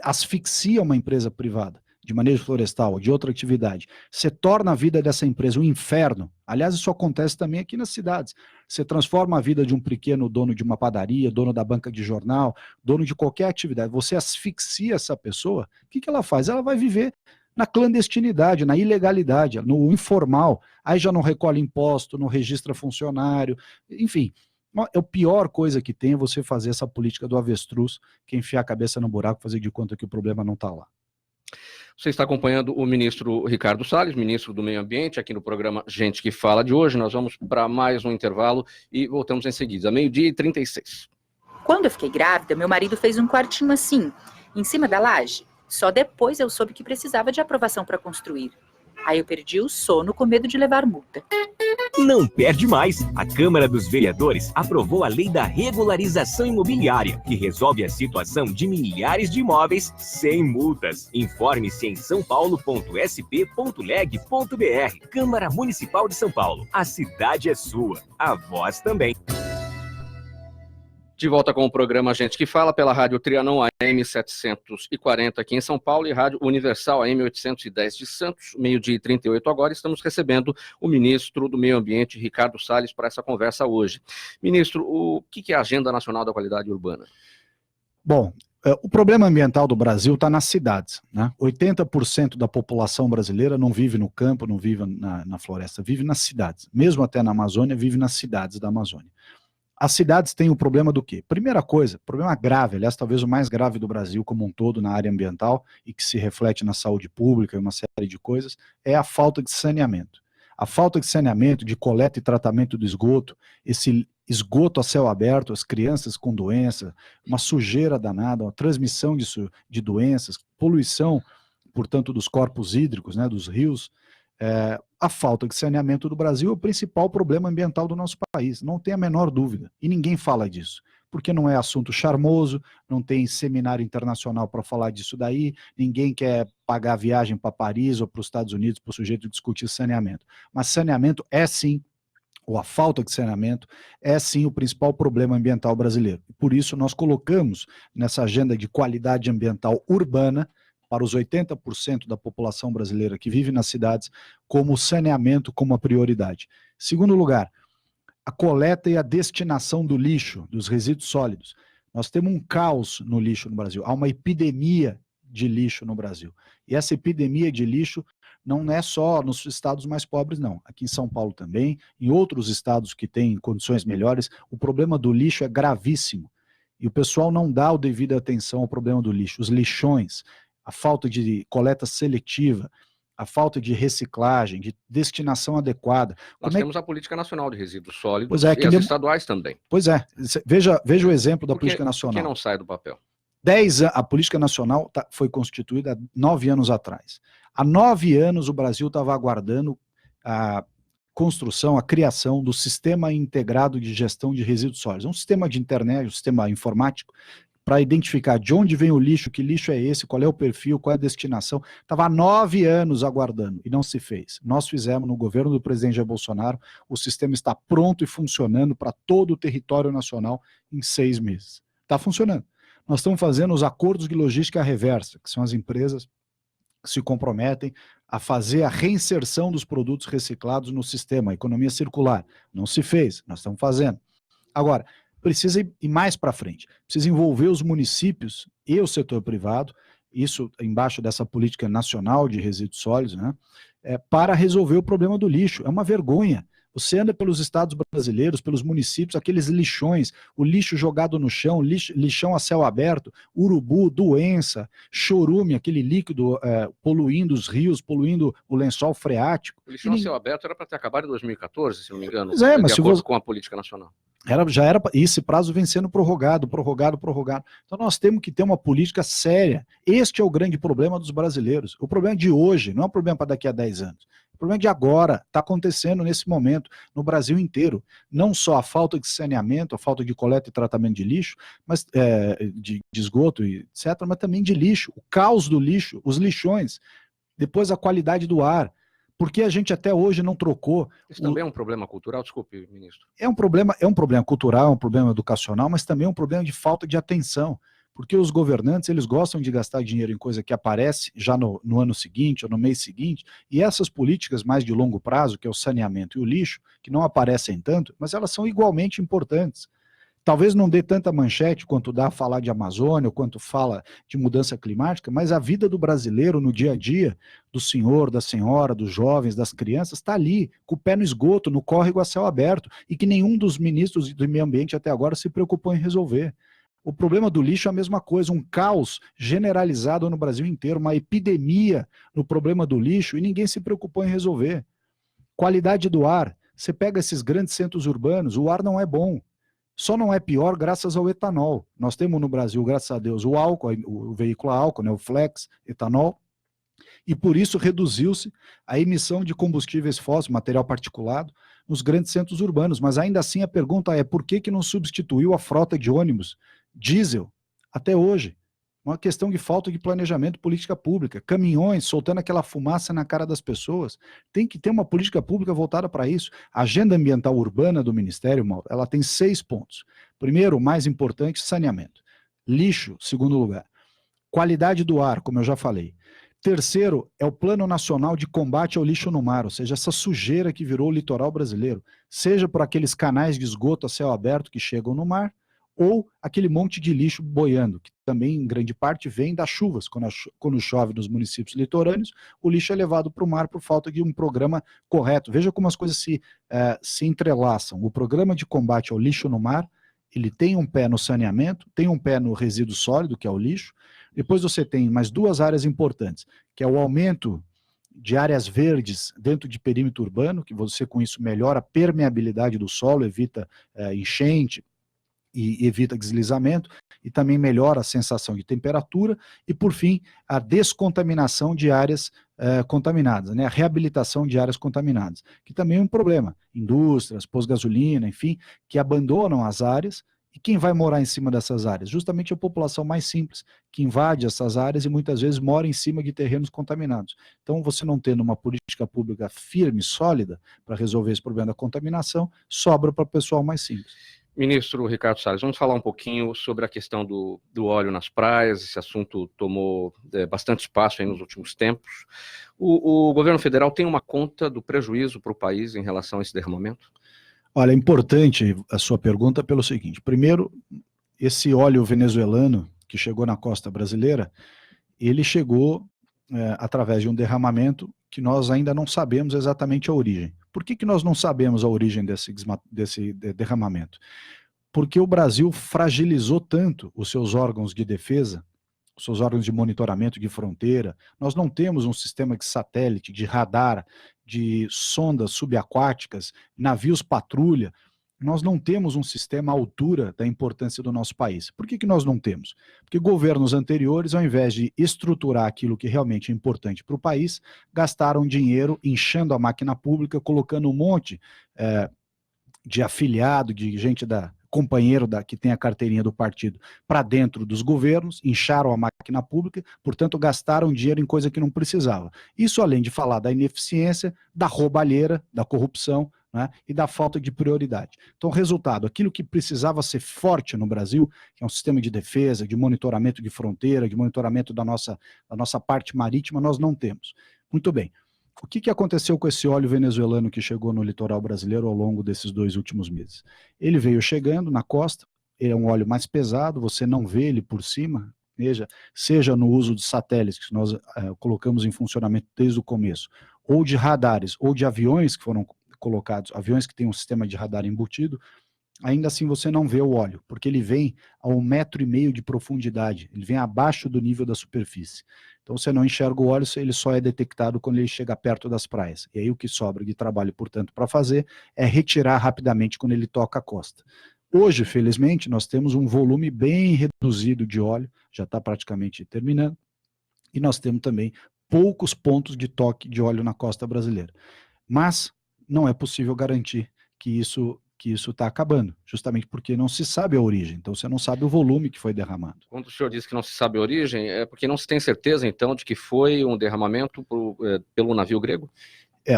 asfixia uma empresa privada, de manejo florestal, de outra atividade, você torna a vida dessa empresa um inferno. Aliás, isso acontece também aqui nas cidades. Você transforma a vida de um pequeno dono de uma padaria, dono da banca de jornal, dono de qualquer atividade, você asfixia essa pessoa, o que ela faz? Ela vai viver na clandestinidade, na ilegalidade, no informal, aí já não recolhe imposto, não registra funcionário, enfim. É a pior coisa que tem é você fazer essa política do avestruz, que é enfiar a cabeça no buraco, fazer de conta que o problema não está lá. Você está acompanhando o ministro Ricardo Salles, ministro do Meio Ambiente, aqui no programa Gente que Fala de hoje. Nós vamos para mais um intervalo e voltamos em seguida, 12h36. Quando eu fiquei grávida, meu marido fez um quartinho assim, em cima da laje. Só depois eu soube que precisava de aprovação para construir. Aí eu perdi o sono com medo de levar multa. Não perde mais! A Câmara dos Vereadores aprovou a Lei da Regularização Imobiliária, que resolve a situação de milhares de imóveis sem multas. Informe-se em sãopaulo.sp.leg.br. Câmara Municipal de São Paulo. A cidade é sua. A voz também. De volta com o programa Gente que Fala pela Rádio Trianon AM 740 aqui em São Paulo e Rádio Universal AM 810 de Santos, 12h38 agora. Estamos recebendo o ministro do Meio Ambiente, Ricardo Salles, para essa conversa hoje. Ministro, o que é a Agenda Nacional da Qualidade Urbana? Bom, o problema ambiental do Brasil está nas cidades, né? 80% da população brasileira não vive no campo, não vive na floresta, vive nas cidades. Mesmo até na Amazônia, vive nas cidades da Amazônia. As cidades têm o problema do quê? Primeira coisa, problema grave, aliás, talvez o mais grave do Brasil como um todo na área ambiental e que se reflete na saúde pública e uma série de coisas, é a falta de saneamento. A falta de saneamento, de coleta e tratamento do esgoto, esse esgoto a céu aberto, as crianças com doença, uma sujeira danada, uma transmissão de doenças, poluição, portanto, dos corpos hídricos, né, dos rios. A falta de saneamento do Brasil é o principal problema ambiental do nosso país, não tem a menor dúvida, e ninguém fala disso, porque não é assunto charmoso, não tem seminário internacional para falar disso daí, ninguém quer pagar viagem para Paris ou para os Estados Unidos para o sujeito discutir saneamento, mas saneamento é sim, ou a falta de saneamento, é sim o principal problema ambiental brasileiro, por isso nós colocamos nessa agenda de qualidade ambiental urbana, para os 80% da população brasileira que vive nas cidades, como saneamento como a prioridade. Segundo lugar, a coleta e a destinação do lixo, dos resíduos sólidos. Nós temos um caos no lixo no Brasil, há uma epidemia de lixo no Brasil. E essa epidemia de lixo não é só nos estados mais pobres, não. Aqui em São Paulo também, em outros estados que têm condições melhores, o problema do lixo é gravíssimo. E o pessoal não dá a devida atenção ao problema do lixo. Os lixões, a falta de coleta seletiva, a falta de reciclagem, de destinação adequada. Nós temos a Política Nacional de Resíduos Sólidos e as estaduais também. Pois é, veja o exemplo da Política Nacional. Por que não sai do papel? A Política Nacional foi constituída há 9 anos atrás. Há 9 anos o Brasil estava aguardando a construção, a criação do Sistema Integrado de Gestão de Resíduos Sólidos. Um sistema de internet, um sistema informático, para identificar de onde vem o lixo, que lixo é esse, qual é o perfil, qual é a destinação. Estava há 9 anos aguardando e não se fez. Nós fizemos no governo do presidente Jair Bolsonaro, o sistema está pronto e funcionando para todo o território nacional em 6 meses. Está funcionando. Nós estamos fazendo os acordos de logística reversa, que são as empresas que se comprometem a fazer a reinserção dos produtos reciclados no sistema, a economia circular. Não se fez, nós estamos fazendo. Agora, precisa ir mais para frente, precisa envolver os municípios e o setor privado, isso embaixo dessa política nacional de resíduos sólidos, né, para resolver o problema do lixo. É uma vergonha. Você anda pelos estados brasileiros, pelos municípios, aqueles lixões, o lixo jogado no chão, lixão a céu aberto, urubu, doença, chorume, aquele líquido poluindo os rios, poluindo o lençol freático. O lixão a céu aberto era para ter acabado em 2014, se não me engano, mas de acordo com a política nacional. Já era, e esse prazo vem sendo prorrogado. Então nós temos que ter uma política séria. Este é o grande problema dos brasileiros. O problema de hoje, não é um problema para daqui a 10 anos. O problema de agora, está acontecendo nesse momento, no Brasil inteiro. Não só a falta de saneamento, a falta de coleta e tratamento de lixo, mas de esgoto, etc., mas também de lixo. O caos do lixo, os lixões, depois a qualidade do ar. Porque a gente até hoje não trocou... Isso também é um problema cultural? Desculpe, ministro. É um problema cultural, é um problema educacional, mas também é um problema de falta de atenção. Porque os governantes, eles gostam de gastar dinheiro em coisa que aparece já no ano seguinte ou no mês seguinte, e essas políticas mais de longo prazo, que é o saneamento e o lixo, que não aparecem tanto, mas elas são igualmente importantes. Talvez não dê tanta manchete quanto dá falar de Amazônia, ou quanto fala de mudança climática, mas a vida do brasileiro no dia a dia, do senhor, da senhora, dos jovens, das crianças, está ali, com o pé no esgoto, no córrego a céu aberto, e que nenhum dos ministros do meio ambiente até agora se preocupou em resolver. O problema do lixo é a mesma coisa, um caos generalizado no Brasil inteiro, uma epidemia no problema do lixo, e ninguém se preocupou em resolver. Qualidade do ar, você pega esses grandes centros urbanos, o ar não é bom. Só não é pior graças ao etanol. Nós temos no Brasil, graças a Deus, o álcool, o veículo a álcool, né, o flex, etanol, e por isso reduziu-se a emissão de combustíveis fósseis, material particulado, nos grandes centros urbanos. Mas ainda assim a pergunta é por que não substituiu a frota de ônibus diesel até hoje? Uma questão de falta de planejamento, política pública, caminhões soltando aquela fumaça na cara das pessoas. Tem que ter uma política pública voltada para isso. A agenda ambiental urbana do Ministério, Mauro, ela tem 6 pontos. Primeiro, o mais importante, saneamento. Lixo, segundo lugar. Qualidade do ar, como eu já falei. Terceiro, é o Plano Nacional de Combate ao Lixo no Mar, ou seja, essa sujeira que virou o litoral brasileiro, seja por aqueles canais de esgoto a céu aberto que chegam no mar, ou aquele monte de lixo boiando, que também em grande parte vem das chuvas. Quando chove nos municípios litorâneos, o lixo é levado para o mar por falta de um programa correto. Veja como as coisas se entrelaçam. O programa de combate ao lixo no mar, ele tem um pé no saneamento, tem um pé no resíduo sólido, que é o lixo. Depois você tem mais 2 áreas importantes, que é o aumento de áreas verdes dentro de perímetro urbano, que você com isso melhora a permeabilidade do solo, evita enchente, e evita deslizamento, e também melhora a sensação de temperatura, e por fim, a descontaminação de áreas contaminadas, né? A reabilitação de áreas contaminadas, que também é um problema. Indústrias, pós-gasolina, enfim, que abandonam as áreas, e quem vai morar em cima dessas áreas? Justamente a população mais simples, que invade essas áreas e muitas vezes mora em cima de terrenos contaminados. Então, você não tendo uma política pública firme, sólida, para resolver esse problema da contaminação, sobra para o pessoal mais simples. Ministro Ricardo Salles, vamos falar um pouquinho sobre a questão do óleo nas praias. Esse assunto tomou bastante espaço aí nos últimos tempos. O governo federal tem uma conta do prejuízo para o país em relação a esse derramamento? Olha, é importante a sua pergunta pelo seguinte. Primeiro, esse óleo venezuelano que chegou na costa brasileira, ele chegou através de um derramamento que nós ainda não sabemos exatamente a origem. Por que nós não sabemos a origem desse derramamento? Porque o Brasil fragilizou tanto os seus órgãos de defesa, os seus órgãos de monitoramento de fronteira. Nós não temos um sistema de satélite, de radar, de sondas subaquáticas, navios patrulha. Nós não temos um sistema à altura da importância do nosso país. Por que nós não temos? Porque governos anteriores, ao invés de estruturar aquilo que realmente é importante para o país, gastaram dinheiro inchando a máquina pública, colocando um monte de afiliado, de gente companheiro que tem a carteirinha do partido para dentro dos governos, incharam a máquina pública, portanto gastaram dinheiro em coisa que não precisava. Isso além de falar da ineficiência, da roubalheira, da corrupção, né, e da falta de prioridade. Então, resultado, aquilo que precisava ser forte no Brasil, que é um sistema de defesa, de monitoramento de fronteira, de monitoramento da nossa parte marítima, nós não temos. Muito bem. O que aconteceu com esse óleo venezuelano que chegou no litoral brasileiro ao longo desses 2 últimos meses? Ele veio chegando na costa, ele é um óleo mais pesado, você não vê ele por cima, seja no uso de satélites que nós colocamos em funcionamento desde o começo, ou de radares, ou de aviões que foram colocados, aviões que têm um sistema de radar embutido, ainda assim você não vê o óleo, porque ele vem a 1,5 metro de profundidade, ele vem abaixo do nível da superfície. Então você não enxerga o óleo, ele só é detectado quando ele chega perto das praias. E aí o que sobra de trabalho, portanto, para fazer é retirar rapidamente quando ele toca a costa. Hoje, felizmente, nós temos um volume bem reduzido de óleo, já está praticamente terminando, e nós temos também poucos pontos de toque de óleo na costa brasileira. Mas não é possível garantir que isso está acabando, justamente porque não se sabe a origem, então você não sabe o volume que foi derramado. Quando o senhor diz que não se sabe a origem, é porque não se tem certeza, então, de que foi um derramamento pelo navio grego?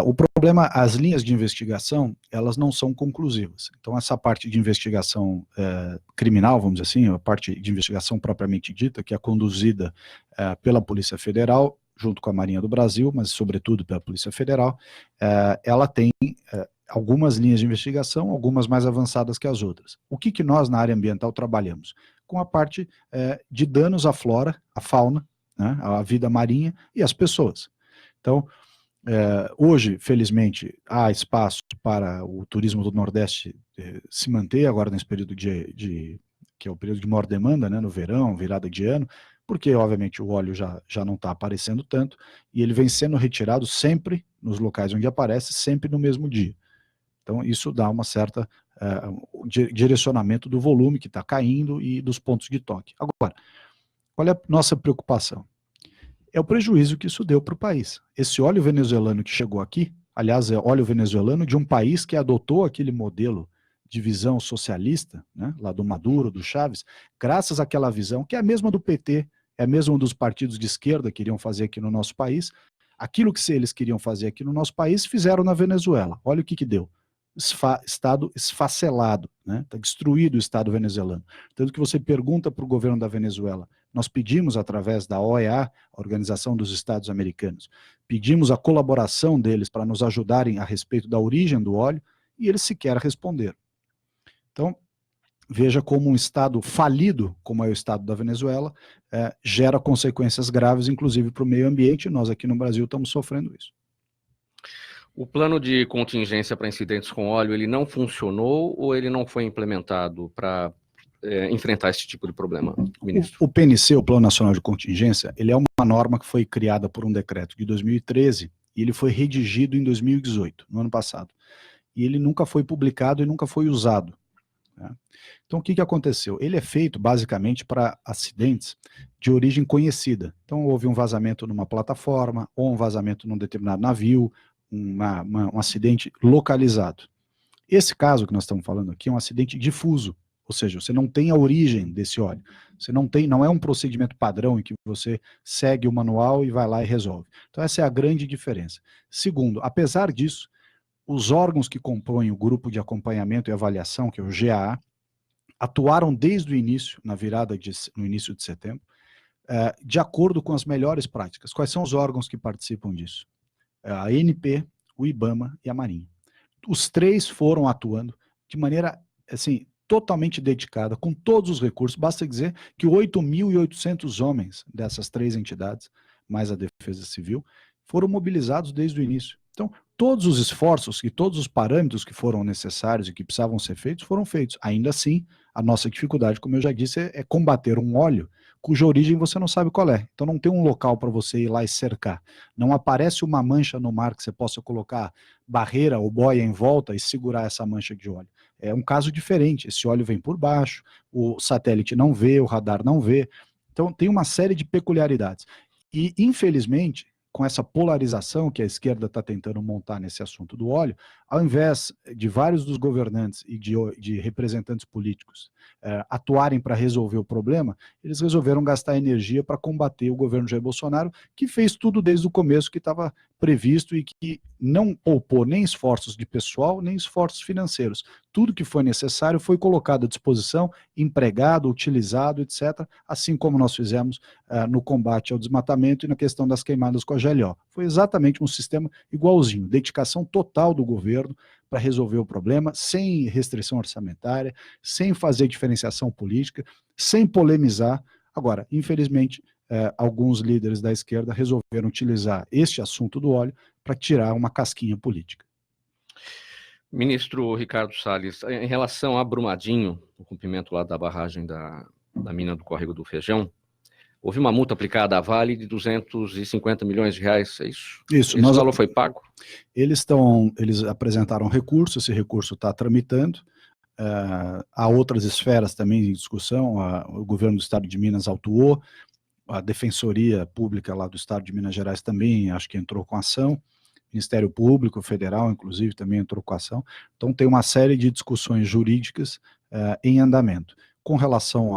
O problema, as linhas de investigação, elas não são conclusivas. Então, essa parte de investigação criminal, vamos dizer assim, a parte de investigação propriamente dita, que é conduzida pela Polícia Federal, junto com a Marinha do Brasil, mas sobretudo pela Polícia Federal, ela tem algumas linhas de investigação, algumas mais avançadas que as outras. O que nós, na área ambiental, trabalhamos? Com a parte de danos à flora, à fauna, né, à vida marinha e às pessoas. Então, hoje, felizmente, há espaço para o turismo do Nordeste se manter agora nesse período que é o período de maior demanda, né, no verão, virada de ano, porque, obviamente, o óleo já não está aparecendo tanto, e ele vem sendo retirado sempre, nos locais onde aparece, sempre no mesmo dia. Então, isso dá uma certa direcionamento do volume que está caindo e dos pontos de toque. Agora, qual é a nossa preocupação? É o prejuízo que isso deu para o país. Esse óleo venezuelano que chegou aqui, aliás, é óleo venezuelano de um país que adotou aquele modelo de visão socialista, né, lá do Maduro, do Chávez, graças àquela visão, que é a mesma do PT, é a mesma dos partidos de esquerda que queriam fazer aqui no nosso país. Aquilo que eles queriam fazer aqui no nosso país, fizeram na Venezuela. Olha o que deu. Estado esfacelado, né? Está destruído o Estado venezuelano. Tanto que você pergunta para o governo da Venezuela, nós pedimos através da OEA, a Organização dos Estados Americanos, pedimos a colaboração deles para nos ajudarem a respeito da origem do óleo, e eles sequer responderam. Então, veja como um Estado falido, como é o Estado da Venezuela, gera consequências graves, inclusive para o meio ambiente, e nós aqui no Brasil estamos sofrendo isso. O plano de contingência para incidentes com óleo, ele não funcionou ou ele não foi implementado para enfrentar esse tipo de problema, ministro? O PNC, o Plano Nacional de Contingência, ele é uma norma que foi criada por um decreto de 2013 e ele foi redigido em 2018, no ano passado. E ele nunca foi publicado e nunca foi usado. Né? Então, o que aconteceu? Ele é feito, basicamente, para acidentes de origem conhecida. Então, houve um vazamento numa plataforma, ou um vazamento num determinado navio, um acidente localizado. Esse caso que nós estamos falando aqui é um acidente difuso, ou seja, você não tem a origem desse óleo, não é um procedimento padrão em que você segue o manual e vai lá e resolve. Então essa é a grande diferença. Segundo, apesar disso, os órgãos que compõem o grupo de acompanhamento e avaliação, que é o GAA, atuaram desde o início, no início de setembro, de acordo com as melhores práticas. Quais são os órgãos que participam disso? A ANP, o IBAMA e a Marinha. Os três foram atuando de maneira, assim, totalmente dedicada, com todos os recursos. Basta dizer que 8.800 homens dessas três entidades, mais a Defesa Civil, foram mobilizados desde o início. Então, todos os esforços e todos os parâmetros que foram necessários e que precisavam ser feitos, foram feitos. Ainda assim, a nossa dificuldade, como eu já disse, é combater um óleo cuja origem você não sabe qual é. Então não tem um local para você ir lá e cercar. Não aparece uma mancha no mar que você possa colocar barreira ou boia em volta e segurar essa mancha de óleo. É um caso diferente. Esse óleo vem por baixo, o satélite não vê, o radar não vê. Então tem uma série de peculiaridades. E, infelizmente, com essa polarização que a esquerda está tentando montar nesse assunto do óleo, ao invés de vários dos governantes e de representantes políticos atuarem para resolver o problema, eles resolveram gastar energia para combater o governo Jair Bolsonaro, que fez tudo desde o começo que estava previsto e que não poupou nem esforços de pessoal, nem esforços financeiros. Tudo que foi necessário foi colocado à disposição, empregado, utilizado, etc., assim como nós fizemos no combate ao desmatamento e na questão das queimadas com a GLO. Foi exatamente um sistema igualzinho, dedicação total do governo para resolver o problema, sem restrição orçamentária, sem fazer diferenciação política, sem polemizar. Agora, infelizmente, alguns líderes da esquerda resolveram utilizar este assunto do óleo para tirar uma casquinha política. Ministro Ricardo Salles, em relação a Brumadinho, o rompimento lá da barragem da mina do Córrego do Feijão, houve uma multa aplicada à Vale de 250 milhões de reais, é isso? Isso. Esse valor foi pago? Eles apresentaram recurso, esse recurso está tramitando. Há outras esferas também em discussão, o governo do Estado de Minas autuou, a Defensoria Pública lá do Estado de Minas Gerais também, acho que entrou com ação, Ministério Público Federal, inclusive, também entrou com ação. Então tem uma série de discussões jurídicas em andamento. com relação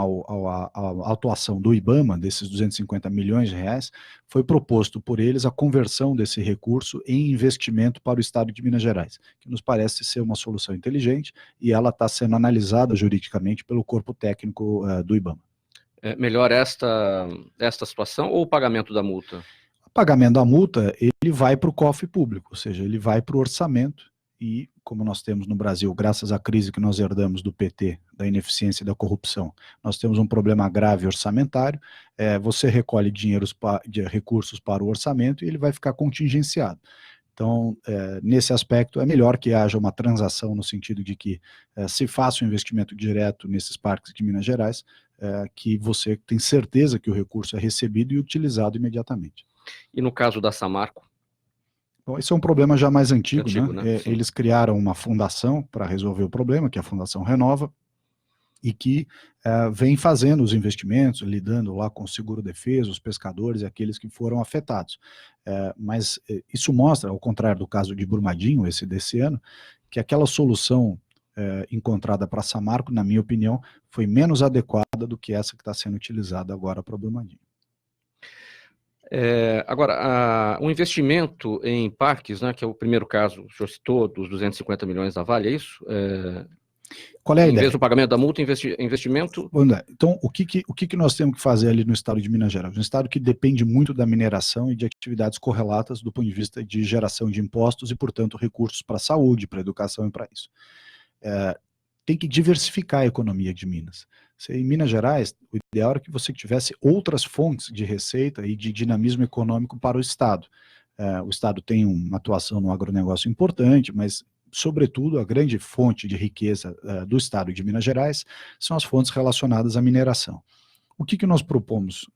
à atuação do IBAMA, desses 250 milhões de reais, foi proposto por eles a conversão desse recurso em investimento para o Estado de Minas Gerais, que nos parece ser uma solução inteligente e ela está sendo analisada juridicamente pelo corpo técnico do IBAMA. É melhor esta situação ou o pagamento da multa? O pagamento da multa, ele vai para o cofre público, ou seja, ele vai para o orçamento e, como nós temos no Brasil, graças à crise que nós herdamos do PT, da ineficiência e da corrupção, nós temos um problema grave orçamentário, você recolhe recursos para o orçamento e ele vai ficar contingenciado. Então, nesse aspecto, é melhor que haja uma transação no sentido de que se faça um investimento direto nesses parques de Minas Gerais, que você tem certeza que o recurso é recebido e utilizado imediatamente. E no caso da Samarco? Bom, esse é um problema já mais antigo, né? Eles criaram uma fundação para resolver o problema, que é a Fundação Renova, e que vem fazendo os investimentos, lidando lá com o seguro-defesa, os pescadores e aqueles que foram afetados. Mas isso mostra, ao contrário do caso de Brumadinho, esse desse ano, que aquela solução encontrada para Samarco, na minha opinião, foi menos adequada do que essa que está sendo utilizada agora para Brumadinho. Agora, o investimento em parques, né, que é o primeiro caso, o senhor citou, dos 250 milhões da Vale, é isso? Qual é a ideia? ideia? Em vez do pagamento da multa, investimento? Então, o que nós temos que fazer ali no estado de Minas Gerais? Um estado que depende muito da mineração e de atividades correlatas do ponto de vista de geração de impostos e, portanto, recursos para a saúde, para a educação e para isso. Tem que diversificar a economia de Minas. Em Minas Gerais, o ideal era que você tivesse outras fontes de receita e de dinamismo econômico para o Estado. O Estado tem uma atuação no agronegócio importante, mas, sobretudo, a grande fonte de riqueza do Estado de Minas Gerais são as fontes relacionadas à mineração. O que nós propomos,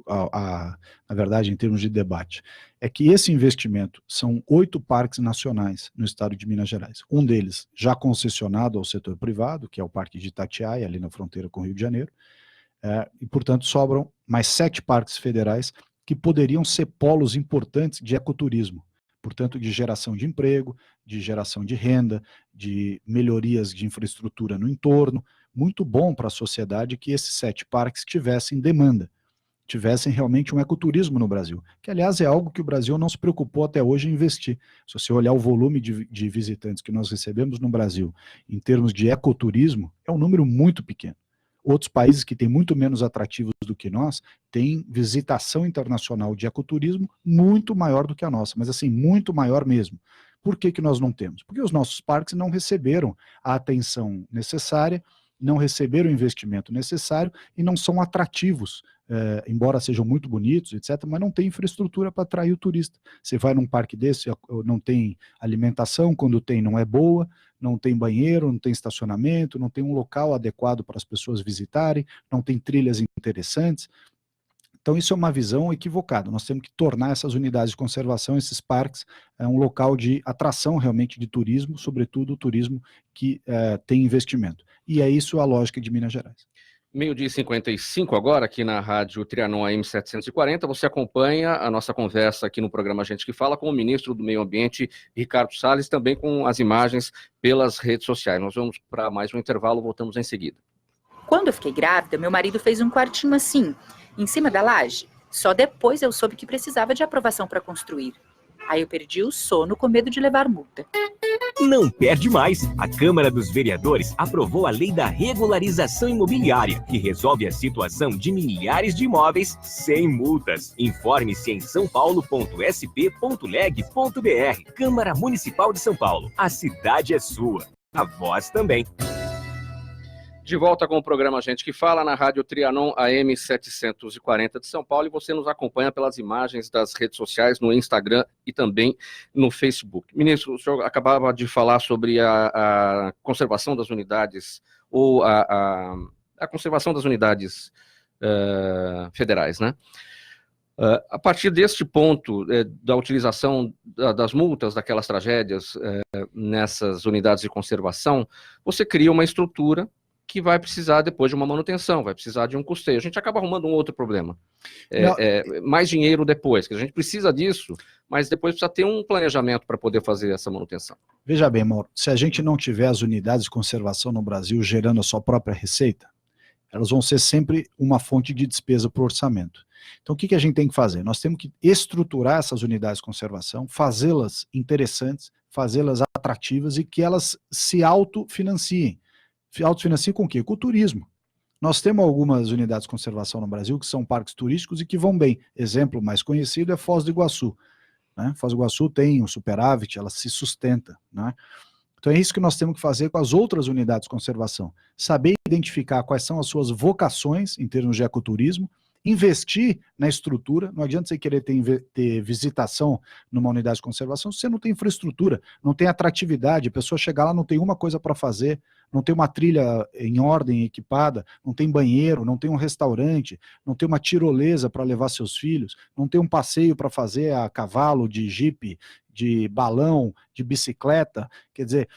na verdade, em termos de debate, é que esse investimento são 8 parques nacionais no estado de Minas Gerais. Um deles já concessionado ao setor privado, que é o Parque de Itatiaia, ali na fronteira com o Rio de Janeiro, e, portanto, sobram mais 7 parques federais que poderiam ser polos importantes de ecoturismo, portanto, de geração de emprego, de geração de renda, de melhorias de infraestrutura no entorno. Muito bom para a sociedade que esses 7 parques tivessem demanda, tivessem realmente um ecoturismo no Brasil, que, aliás, é algo que o Brasil não se preocupou até hoje em investir. Se você olhar o volume de visitantes que nós recebemos no Brasil em termos de ecoturismo, é um número muito pequeno. Outros países que têm muito menos atrativos do que nós têm visitação internacional de ecoturismo muito maior do que a nossa, mas assim, muito maior mesmo. Por que nós não temos? Porque os nossos parques não receberam a atenção necessária, não receberam o investimento necessário e não são atrativos, embora sejam muito bonitos, etc., mas não tem infraestrutura para atrair o turista. Você vai num parque desse, não tem alimentação, quando tem não é boa, não tem banheiro, não tem estacionamento, não tem um local adequado para as pessoas visitarem, não tem trilhas interessantes. Então isso é uma visão equivocada. Nós temos que tornar essas unidades de conservação, esses parques, um local de atração realmente de turismo, sobretudo o turismo que tem investimento. E é isso a lógica de Minas Gerais. 12h55 agora, aqui na Rádio Trianon AM 740, você acompanha a nossa conversa aqui no programa Gente que Fala com o ministro do Meio Ambiente, Ricardo Salles, também com as imagens pelas redes sociais. Nós vamos para mais um intervalo, voltamos em seguida. Quando eu fiquei grávida, meu marido fez um quartinho assim, em cima da laje. Só depois eu soube que precisava de aprovação para construir. Aí eu perdi o sono com medo de levar multa. Não perde mais! A Câmara dos Vereadores aprovou a Lei da Regularização Imobiliária, que resolve a situação de milhares de imóveis sem multas. Informe-se em saopaulo.sp.leg.br. Câmara Municipal de São Paulo. A cidade é sua. A voz também. De volta com o programa Gente que Fala, na Rádio Trianon AM 740 de São Paulo, e você nos acompanha pelas imagens das redes sociais, no Instagram e também no Facebook. Ministro, o senhor acabava de falar sobre a conservação das unidades, ou a conservação das unidades federais, né? A partir deste ponto, da utilização das multas daquelas tragédias nessas unidades de conservação, você cria uma estrutura que vai precisar depois de uma manutenção, vai precisar de um custeio. A gente acaba arrumando um outro problema. Mais dinheiro depois, que a gente precisa disso, mas depois precisa ter um planejamento para poder fazer essa manutenção. Veja bem, Mauro, se a gente não tiver as unidades de conservação no Brasil gerando a sua própria receita, Elas vão ser sempre uma fonte de despesa para o orçamento. Então, o que a gente tem que fazer? Nós temos que estruturar essas unidades de conservação, fazê-las interessantes, fazê-las atrativas e que elas se autofinanciem. Autofinanciem com o quê? Com o turismo. Nós temos algumas unidades de conservação no Brasil que são parques turísticos e que vão bem. Exemplo mais conhecido é Foz do Iguaçu. Né? Foz do Iguaçu tem um superávit, ela se sustenta. Né? Então é isso que nós temos que fazer com as outras unidades de conservação. Saber identificar quais são as suas vocações em termos de ecoturismo, investir na estrutura. Não adianta você querer ter visitação numa unidade de conservação se você não tem infraestrutura, não tem atratividade, a pessoa chegar lá não tem uma coisa para fazer, não tem uma trilha em ordem, equipada, não tem banheiro, não tem um restaurante, não tem uma tirolesa para levar seus filhos, não tem um passeio para fazer a cavalo, de jipe, de balão, de bicicleta. Quer dizer,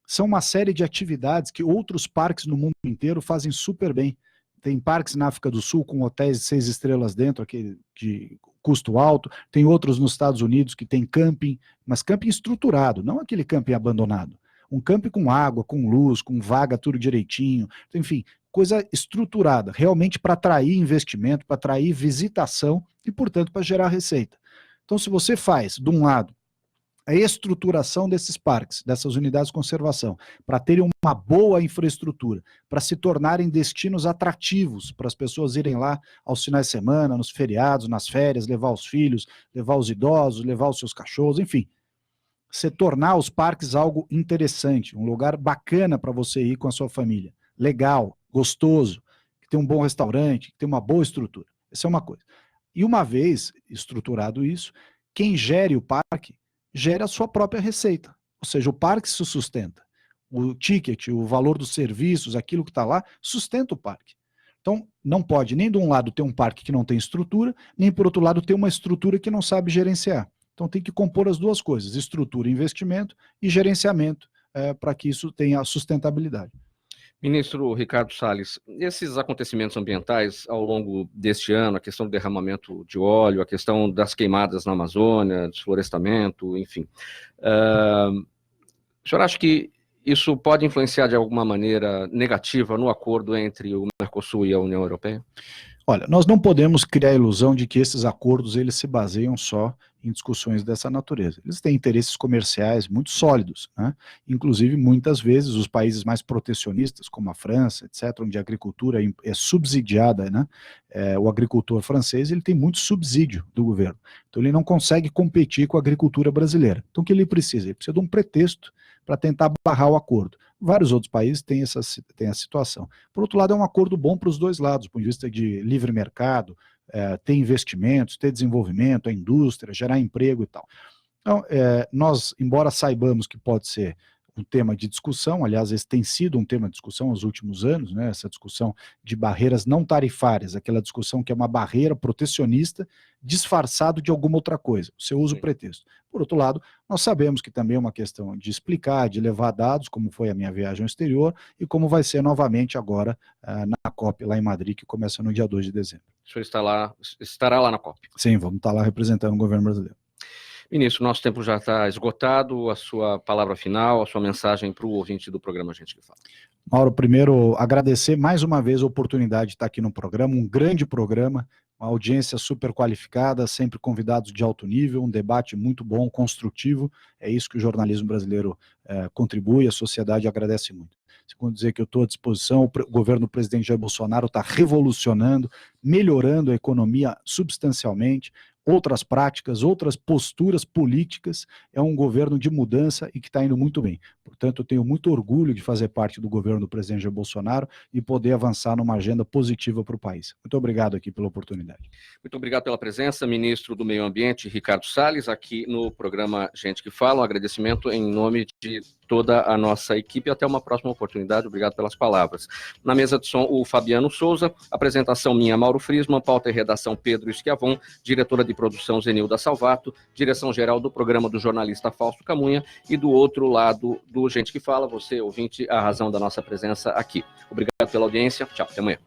são uma série de atividades que outros parques no mundo inteiro fazem super bem. Tem parques na África do Sul com hotéis de 6 estrelas dentro, aquele de custo alto. Tem outros nos Estados Unidos que tem camping, mas camping estruturado, não aquele camping abandonado. Um camping com água, com luz, com vaga, tudo direitinho. Enfim, coisa estruturada, realmente para atrair investimento, para atrair visitação e, portanto, para gerar receita. Então, se você faz, de um lado, a estruturação desses parques, dessas unidades de conservação, para terem uma boa infraestrutura, para se tornarem destinos atrativos, para as pessoas irem lá aos finais de semana, nos feriados, nas férias, levar os filhos, levar os idosos, levar os seus cachorros, enfim. Se tornar os parques algo interessante, um lugar bacana para você ir com a sua família, legal, gostoso, que tem um bom restaurante, que tem uma boa estrutura. Essa é uma coisa. E uma vez estruturado isso, quem gere o parque gera a sua própria receita, ou seja, o parque se sustenta, o ticket, o valor dos serviços, aquilo que está lá, sustenta o parque. Então, não pode nem de um lado ter um parque que não tem estrutura, nem por outro lado ter uma estrutura que não sabe gerenciar. Então tem que compor as duas coisas, estrutura, investimento e gerenciamento, para que isso tenha sustentabilidade. Ministro Ricardo Salles, esses acontecimentos ambientais ao longo deste ano, a questão do derramamento de óleo, a questão das queimadas na Amazônia, desflorestamento, enfim, o senhor acha que isso pode influenciar de alguma maneira negativa no acordo entre o Mercosul e a União Europeia? Olha, nós não podemos criar a ilusão de que esses acordos eles se baseiam só em discussões dessa natureza. Eles têm interesses comerciais muito sólidos, né? Inclusive, muitas vezes, os países mais protecionistas, como a França, etc., onde a agricultura é subsidiada, né? O agricultor francês ele tem muito subsídio do governo. Então, ele não consegue competir com a agricultura brasileira. Então, o que ele precisa? Ele precisa de um pretexto para tentar barrar o acordo. Vários outros países têm a situação. Por outro lado, é um acordo bom para os dois lados, do ponto de vista de livre mercado, ter investimentos, ter desenvolvimento, a indústria, gerar emprego e tal. Então, nós, embora saibamos que pode ser um tema de discussão, aliás, esse tem sido um tema de discussão nos últimos anos, né, essa discussão de barreiras não tarifárias, aquela discussão que é uma barreira protecionista disfarçado de alguma outra coisa, você usa o pretexto. Por outro lado, nós sabemos que também é uma questão de explicar, de levar dados, como foi a minha viagem ao exterior, e como vai ser novamente agora na COP lá em Madrid, que começa no dia 2 de dezembro. O senhor estará lá na COP? Sim, vamos estar lá representando o governo brasileiro. Ministro, nosso tempo já está esgotado, a sua palavra final, a sua mensagem para o ouvinte do programa Gente que Fala. Mauro, primeiro agradecer mais uma vez a oportunidade de estar aqui no programa, um grande programa, uma audiência super qualificada, sempre convidados de alto nível, um debate muito bom, construtivo, é isso que o jornalismo brasileiro contribui, a sociedade agradece muito. Segundo dizer que eu estou à disposição, o governo do presidente Jair Bolsonaro está revolucionando, melhorando a economia substancialmente, outras práticas, outras posturas políticas, é um governo de mudança e que está indo muito bem. Portanto, eu tenho muito orgulho de fazer parte do governo do presidente Jair Bolsonaro e poder avançar numa agenda positiva para o país. Muito obrigado aqui pela oportunidade. Muito obrigado pela presença, ministro do Meio Ambiente, Ricardo Salles, aqui no programa Gente que Fala. Um agradecimento em nome de toda a nossa equipe. Até uma próxima oportunidade. Obrigado pelas palavras. Na mesa de som, o Fabiano Souza, apresentação minha, Mauro Friesman, pauta e redação Pedro Schiavon, diretora de produção Zenilda Salvato, direção-geral do programa do jornalista Fausto Camunha e do outro lado do Gente que Fala, você, ouvinte, a razão da nossa presença aqui. Obrigado pela audiência. Tchau, até amanhã.